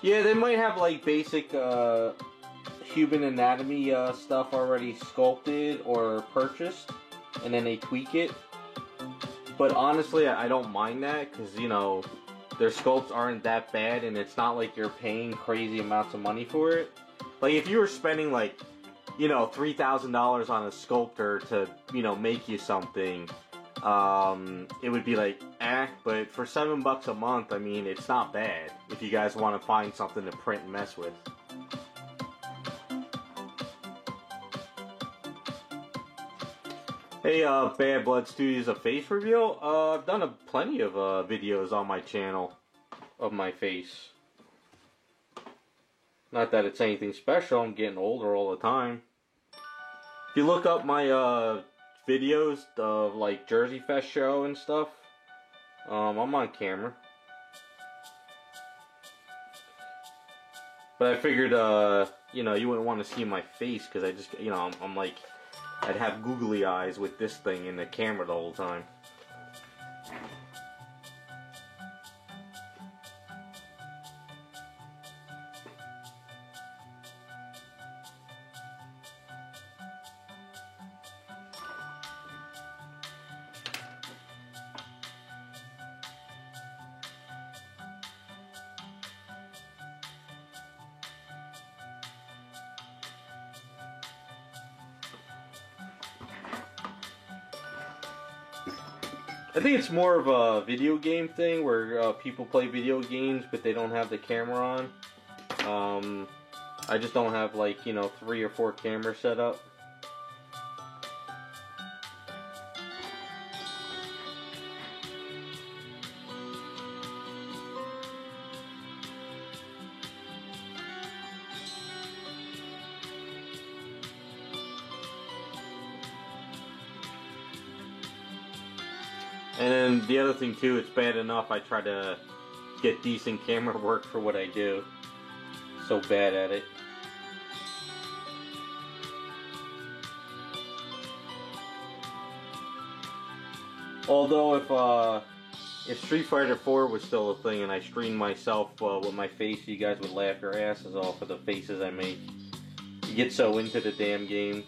Yeah, they might have like basic human anatomy stuff already sculpted or purchased, and then they tweak it. But honestly, I don't mind that because, you know, their sculpts aren't that bad, and it's not like you're paying crazy amounts of money for it. Like if you were spending like, you know, $3,000 on a sculptor to, you know, make you something, it would be like, but for $7 a month, I mean, it's not bad if you guys want to find something to print and mess with. Hey, Bad Blood Studios, a face reveal? I've done plenty of videos on my channel of my face. Not that it's anything special, I'm getting older all the time. If you look up my videos of like Jersey Fest show and stuff, I'm on camera. But I figured, you know, you wouldn't want to see my face because I just, you know, I'm like, I'd have googly eyes with this thing in the camera the whole time. I think it's more of a video game thing where people play video games but they don't have the camera on. I just don't have like, you know, 3 or 4 cameras set up. And then the other thing too, it's bad enough I try to get decent camera work for what I do. So bad at it. Although if Street Fighter 4 was still a thing and I streamed myself with my face, you guys would laugh your asses off at the faces I make. You get so into the damn game.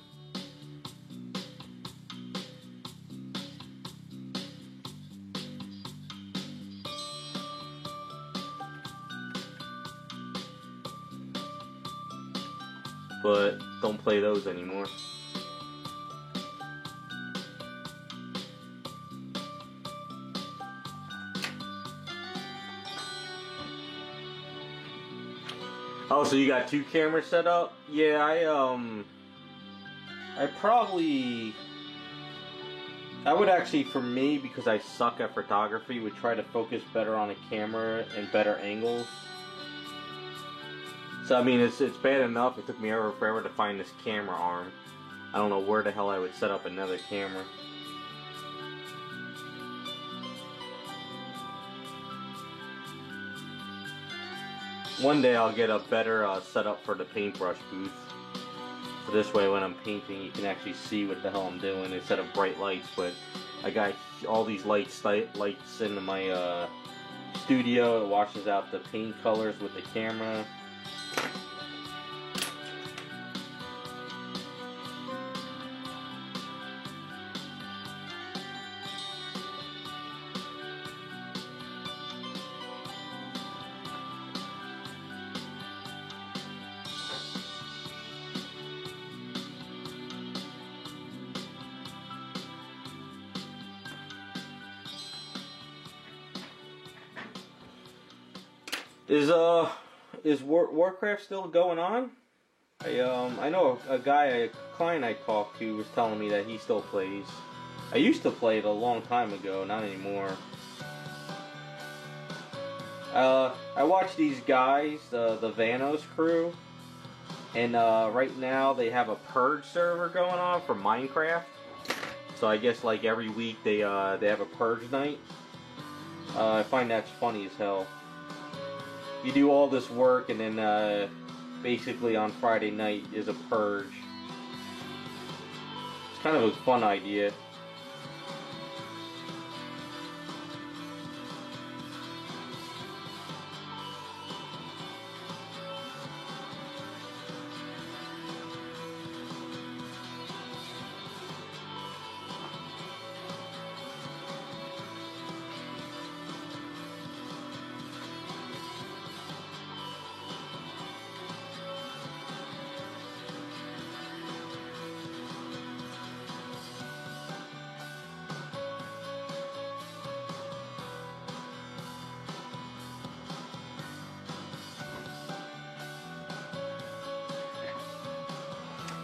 But don't play those anymore. Oh, so you got 2 cameras set up? Yeah, I would actually, for me, because I suck at photography, would try to focus better on a camera and better angles. So, I mean, it's bad enough. It took me forever to find this camera arm. I don't know where the hell I would set up another camera. One day I'll get a better setup for the paintbrush booth. So this way when I'm painting you can actually see what the hell I'm doing instead of bright lights. But I got all these lights into my studio. It washes out the paint colors with the camera. Is Warcraft still going on? I know a client I talked to was telling me that he still plays. I used to play it a long time ago, not anymore. I watch these guys, the Vanos crew, and right now they have a Purge server going on for Minecraft. So I guess like every week they have a Purge night. I find that's funny as hell. You do all this work and then basically on Friday night is a purge. It's kind of a fun idea.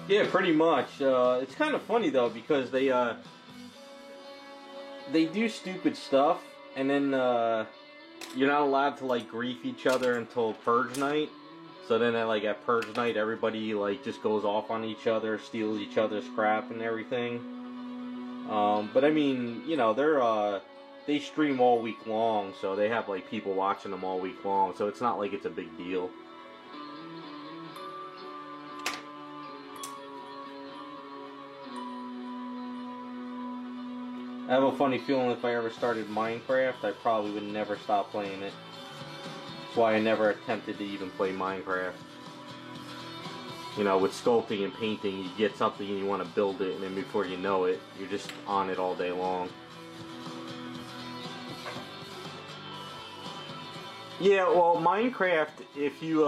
Yeah, pretty much. It's kind of funny though because they do stupid stuff, and then you're not allowed to like grief each other until Purge night. So then at Purge night, everybody like just goes off on each other, steals each other's crap and everything. But I mean, you know, they stream all week long, so they have like people watching them all week long. So it's not like it's a big deal. I have a funny feeling if I ever started Minecraft, I probably would never stop playing it. That's why I never attempted to even play Minecraft. You know, with sculpting and painting, you get something and you want to build it, and then before you know it, you're just on it all day long. Yeah, well, Minecraft, if you,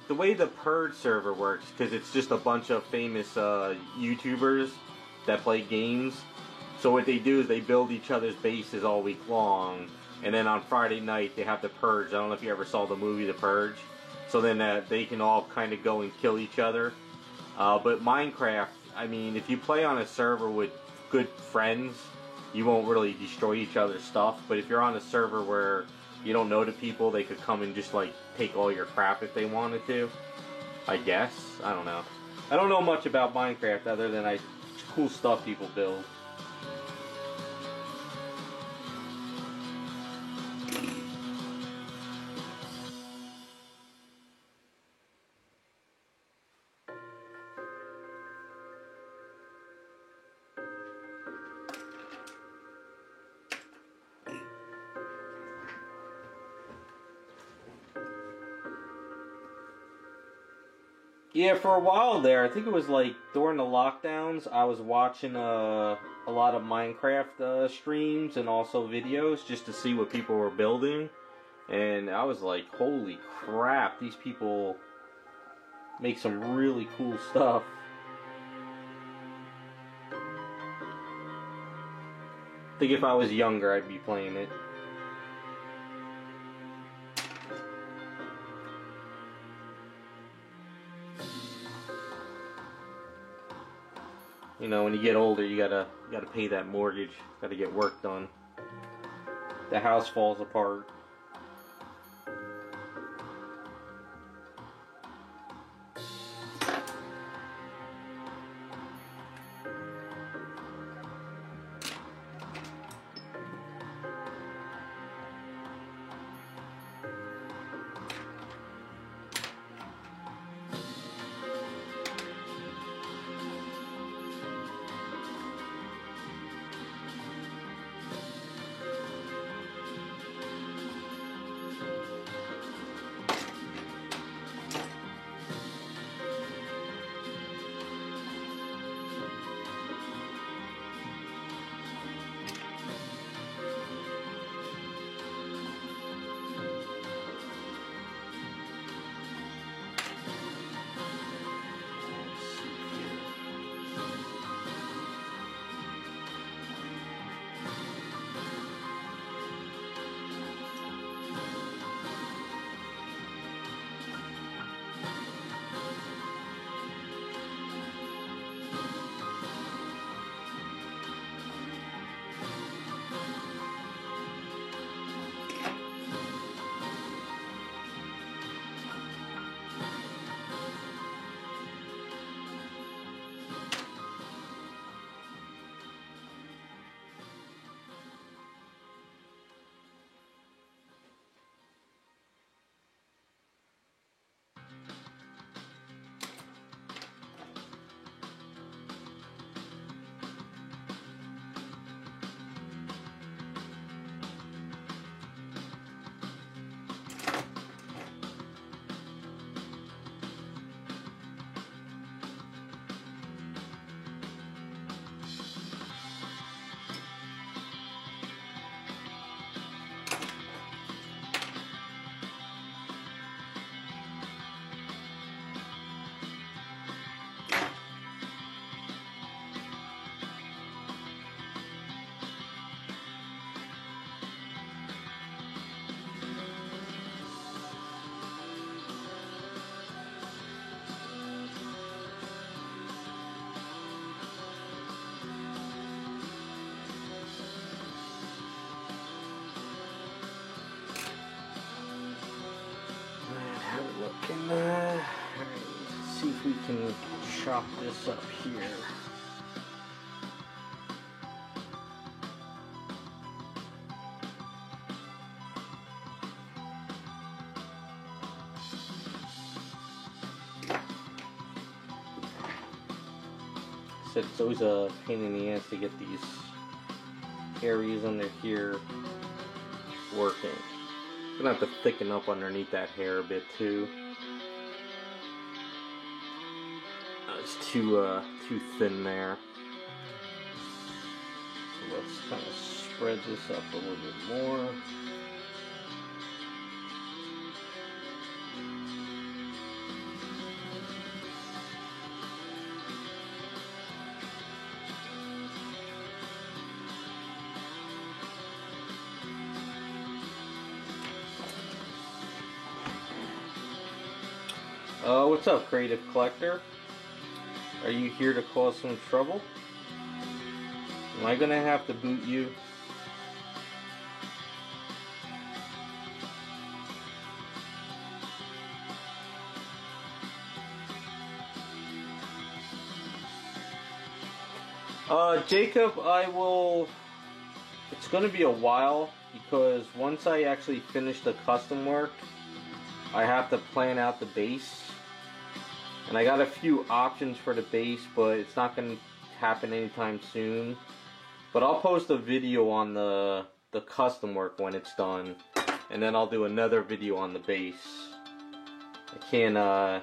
the way the Purge server works, because it's just a bunch of famous YouTubers that play games. So what they do is they build each other's bases all week long, and then on Friday night they have the Purge. I don't know if you ever saw the movie The Purge. So then they can all kind of go and kill each other. But Minecraft, I mean, if you play on a server with good friends, you won't really destroy each other's stuff. But if you're on a server where you don't know the people, they could come and just like take all your crap if they wanted to. I guess. I don't know. I don't know much about Minecraft other than cool stuff people build. Yeah, for a while there, I think it was like during the lockdowns, I was watching a lot of Minecraft streams and also videos just to see what people were building. And I was like, holy crap, these people make some really cool stuff. I think if I was younger, I'd be playing it. You know, when you get older, you gotta pay that mortgage. Gotta get work done. The house falls apart. Alright, let's see if we can chop this up here. It's always a pain in the ass to get these areas under here working. I'm gonna have to thicken up underneath that hair a bit too. It's too thin there. So let's kind of spread this up a little bit more. What's up, Creative Collector? Are you here to cause some trouble? Am I gonna have to boot you? Jacob, it's gonna be a while because once I actually finish the custom work, I have to plan out the base. And I got a few options for the base, but it's not going to happen anytime soon. But I'll post a video on the custom work when it's done. And then I'll do another video on the base. I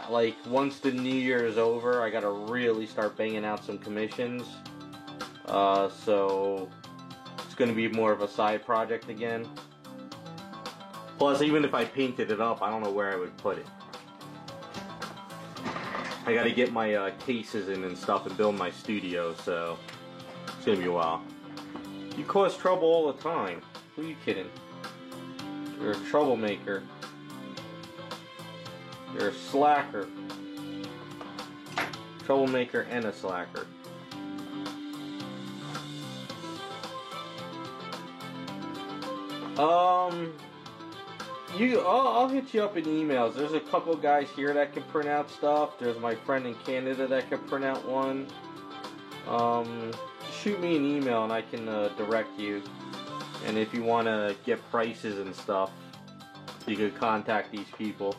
like once the new year is over, I gotta really start banging out some commissions. So it's gonna be more of a side project again. Plus, even if I painted it up, I don't know where I would put it. I gotta get my cases in and stuff and build my studio, so it's gonna be a while. You cause trouble all the time. Who are you kidding? You're a troublemaker. You're a slacker. Troublemaker and a slacker. I'll hit you up in emails. There's a couple guys here that can print out stuff. There's my friend in Canada that can print out one. Shoot me an email and I can direct you. And if you want to get prices and stuff, you could contact these people.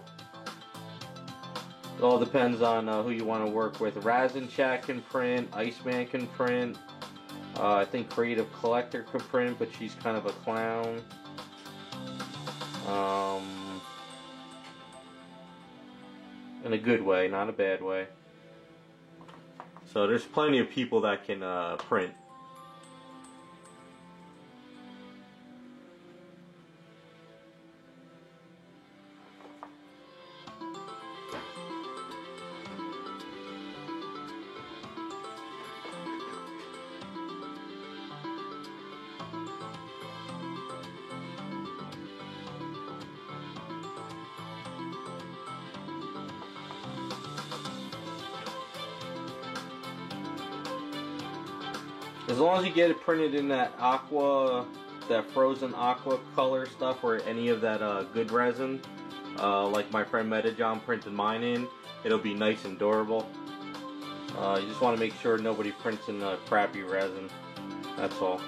It all depends on who you want to work with. Razenchat can print, Iceman can print. I think Creative Collector can print, but she's kind of a clown. In a good way, not a bad way. So there's plenty of people that can print. As long as you get it printed in that aqua, that frozen aqua color stuff, or any of that good resin, like my friend Metajohn printed mine in, it'll be nice and durable. You just want to make sure nobody prints in crappy resin. That's all.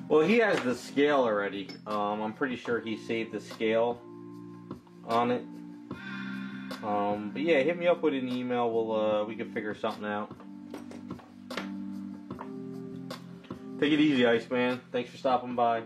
Well, he has the scale already. I'm pretty sure he saved the scale on it. But yeah, hit me up with an email. We can figure something out. Take it easy, Iceman. Thanks for stopping by.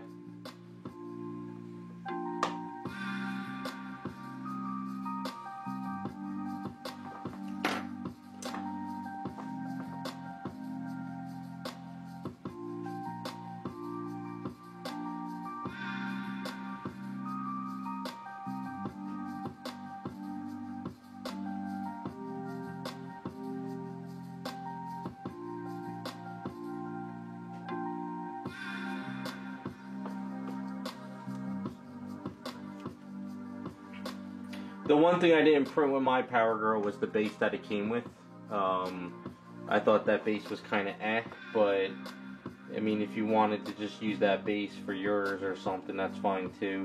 The one thing I didn't print with my Power Girl was the base that it came with. I thought that base was kind of but I mean, if you wanted to just use that base for yours or something, that's fine too.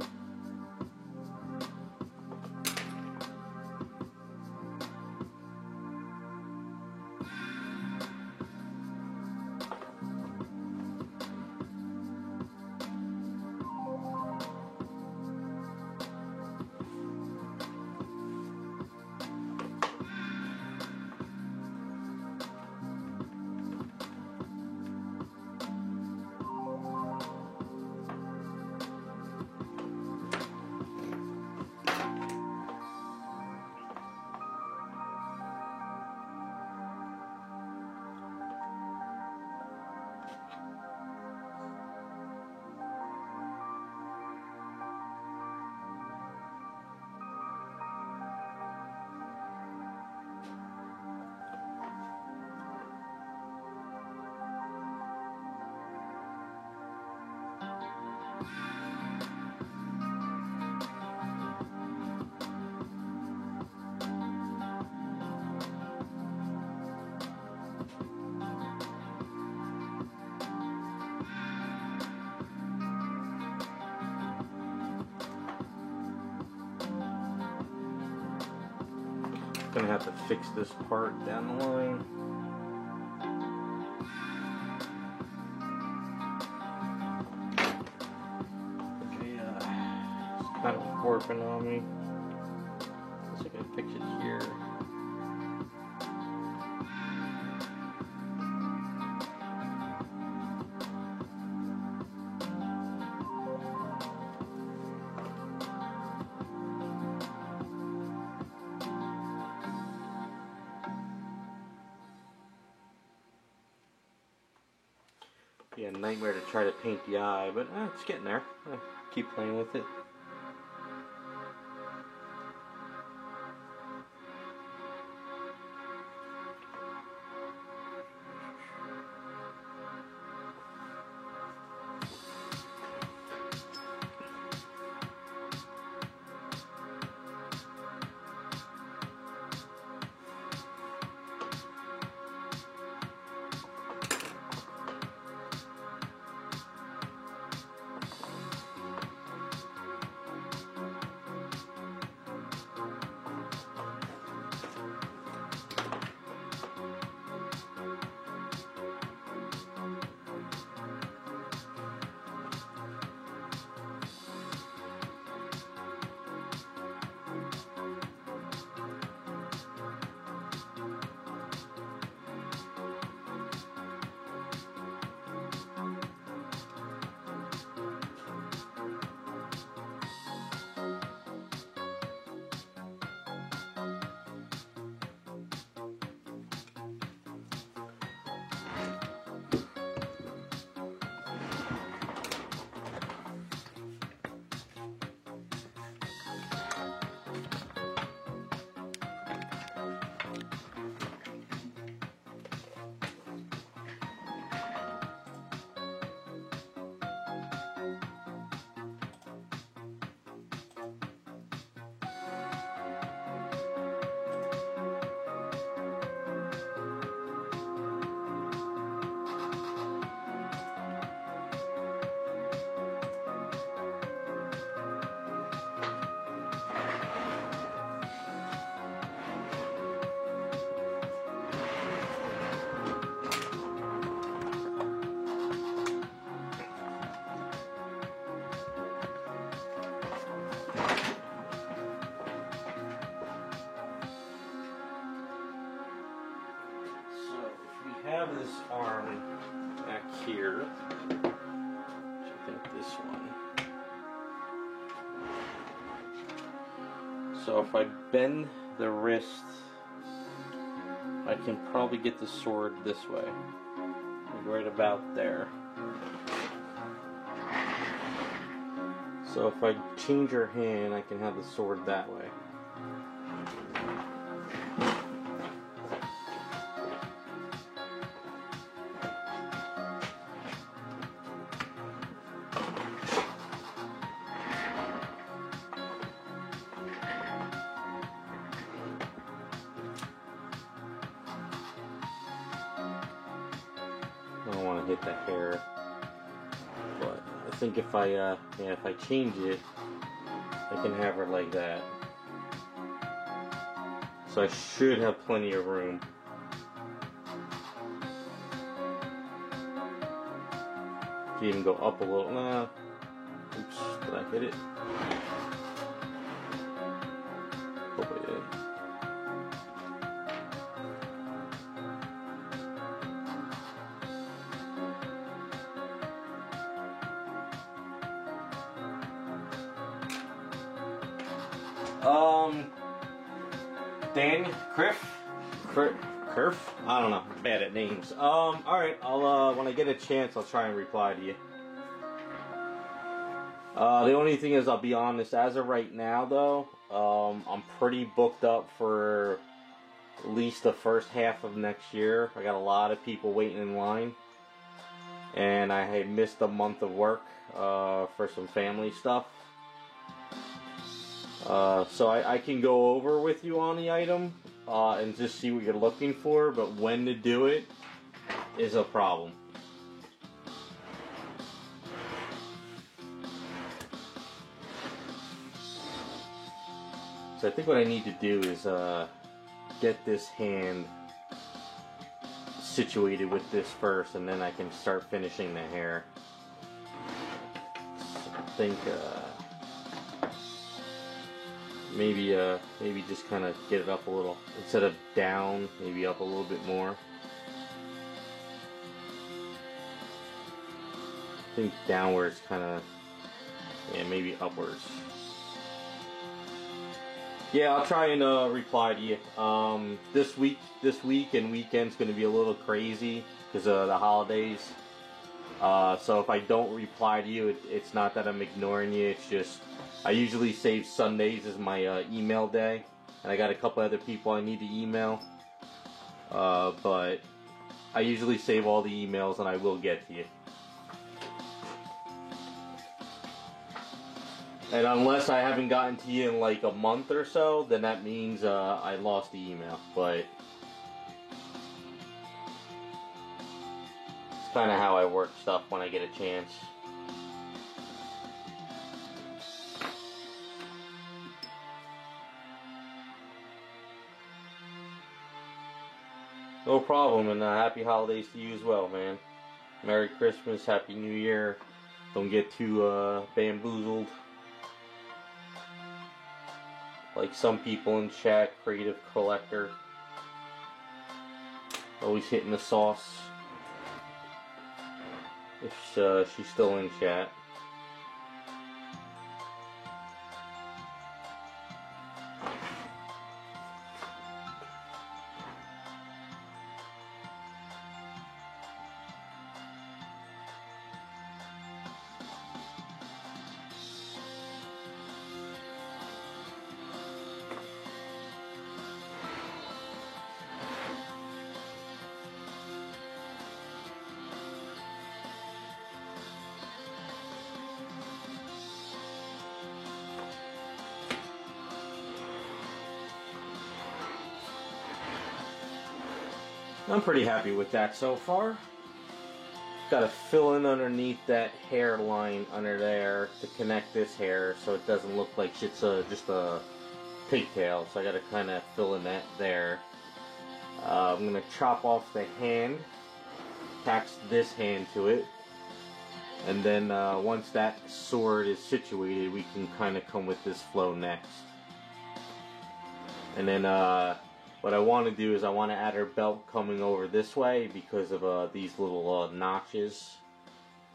gonna have to fix this part down the line. Okay, it's kind of warping on me. Guess I can fix it here. Be a nightmare to try to paint the eye, but it's getting there. Keep playing with it. Have this arm back here, which I think this one. So if I bend the wrist, I can probably get the sword this way, right about there. So if I change her hand, I can have the sword that way. I don't want to hit the hair, but I think if I change it, I can have her like that. So I should have plenty of room. Can even go up a little. Nah. Oops, did I hit it? Hope I did. Dan Criff? I don't know. Bad at names. Alright, I'll when I get a chance I'll try and reply to you. The only thing is, I'll be honest, as of right now though, I'm pretty booked up for at least the first half of next year. I got a lot of people waiting in line. And I had missed a month of work for some family stuff. So I can go over with you on the item and just see what you're looking for, but when to do it is a problem. So I think what I need to do is get this hand situated with this first, and then I can start finishing the hair. So I think maybe just kind of get it up a little, instead of down, maybe up a little bit more. I think downwards kind of, yeah, maybe upwards. Yeah, I'll try and reply to you. This week and weekend's going to be a little crazy because of the holidays. So if I don't reply to you, it's not that I'm ignoring you. It's just I usually save Sundays as my email day, and I got a couple other people I need to email. But I usually save all the emails, and I will get to you. And unless I haven't gotten to you in like a month or so, then that means I lost the email. But it's kind of how I work stuff when I get a chance. No problem, and happy holidays to you as well, man. Merry Christmas, Happy New Year. Don't get too bamboozled. Like some people in chat, Creative Collector. Always hitting the sauce. If she's still in chat. I'm pretty happy with that so far. Got to fill in underneath that hairline under there to connect this hair so it doesn't look like it's just a pigtail. So I got to kind of fill in that there. I'm going to chop off the hand, attach this hand to it, and then once that sword is situated, we can kind of come with this flow next. And then what I want to do is I want to add her belt coming over this way because of these little notches.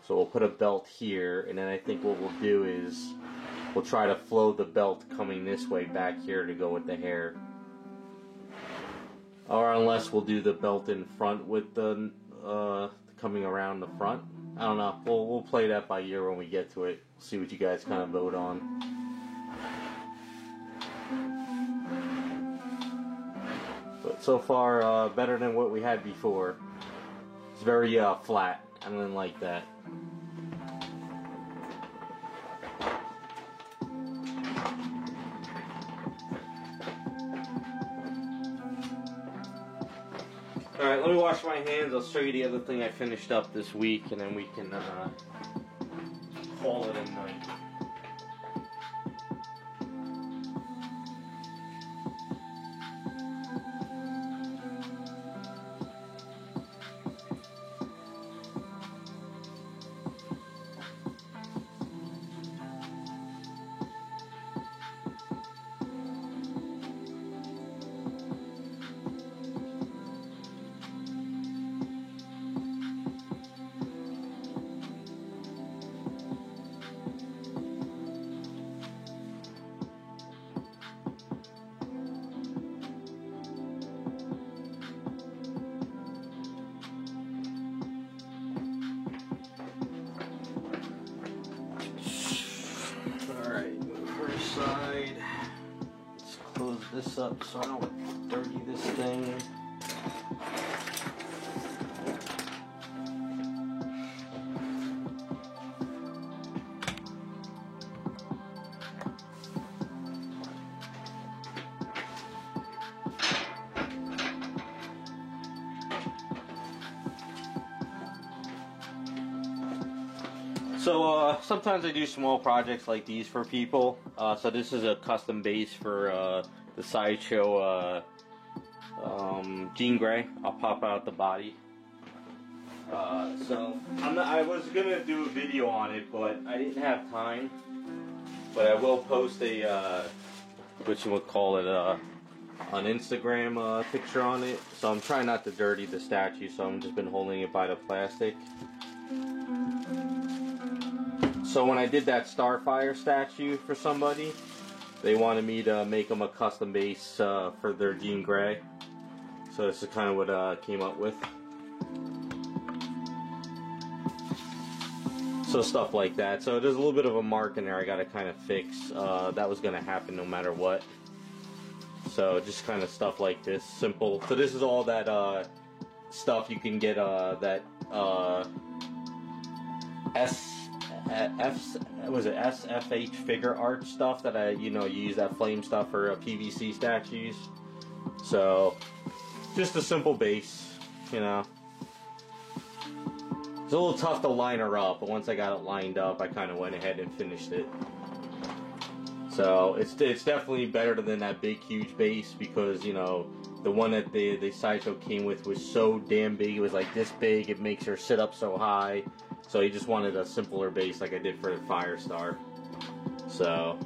So we'll put a belt here, and then I think what we'll do is we'll try to flow the belt coming this way back here to go with the hair. Or unless we'll do the belt in front with the coming around the front. I don't know. We'll play that by ear when we get to it. See what you guys kind of vote on. But so far, better than what we had before. It's very flat. I didn't like that. Alright, let me wash my hands. I'll show you the other thing I finished up this week, and then we can call it a night. Side. Let's close this up so I don't dirty this thing. So sometimes I do small projects like these for people. So this is a custom base for the Sideshow Jean Grey. I'll pop out the body. So I was gonna do a video on it, but I didn't have time. But I will post a an Instagram picture on it. So I'm trying not to dirty the statue, so I've just been holding it by the plastic. So when I did that Starfire statue for somebody, they wanted me to make them a custom base for their Jean Grey. So this is kind of what I came up with. So stuff like that. So there's a little bit of a mark in there I got to kind of fix. That was going to happen no matter what. So just kind of stuff like this. Simple. So this is all that stuff you can get that SFH figure art stuff that you use that flame stuff for PVC statues. So just a simple base, you know. It's a little tough to line her up, but once I got it lined up, I kind of went ahead and finished it. So it's definitely better than that big huge base, because the one that the Sideshow came with was so damn big. It was like this big. It makes her sit up so high. So he just wanted a simpler base like I did for the Firestar. So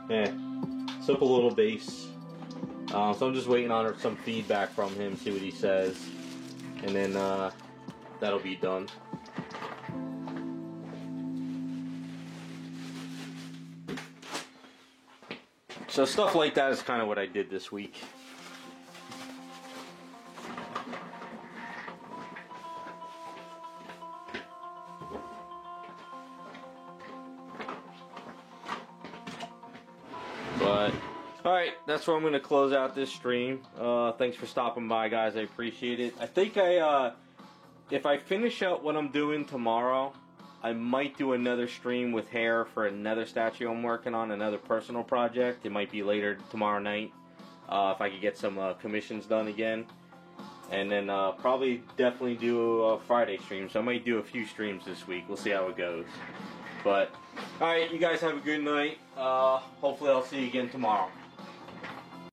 yeah, simple little base. So I'm just waiting on some feedback from him, see what he says, and then that'll be done. So stuff like that is kind of what I did this week. But alright, that's where I'm going to close out this stream. Thanks for stopping by, guys. I appreciate it. I think if I finish up what I'm doing tomorrow, I might do another stream with hair for another statue I'm working on, another personal project. It might be later tomorrow night, if I could get some commissions done again. And then probably definitely do a Friday stream. So I might do a few streams this week. We'll see how it goes. But alright, you guys have a good night. Hopefully I'll see you again tomorrow.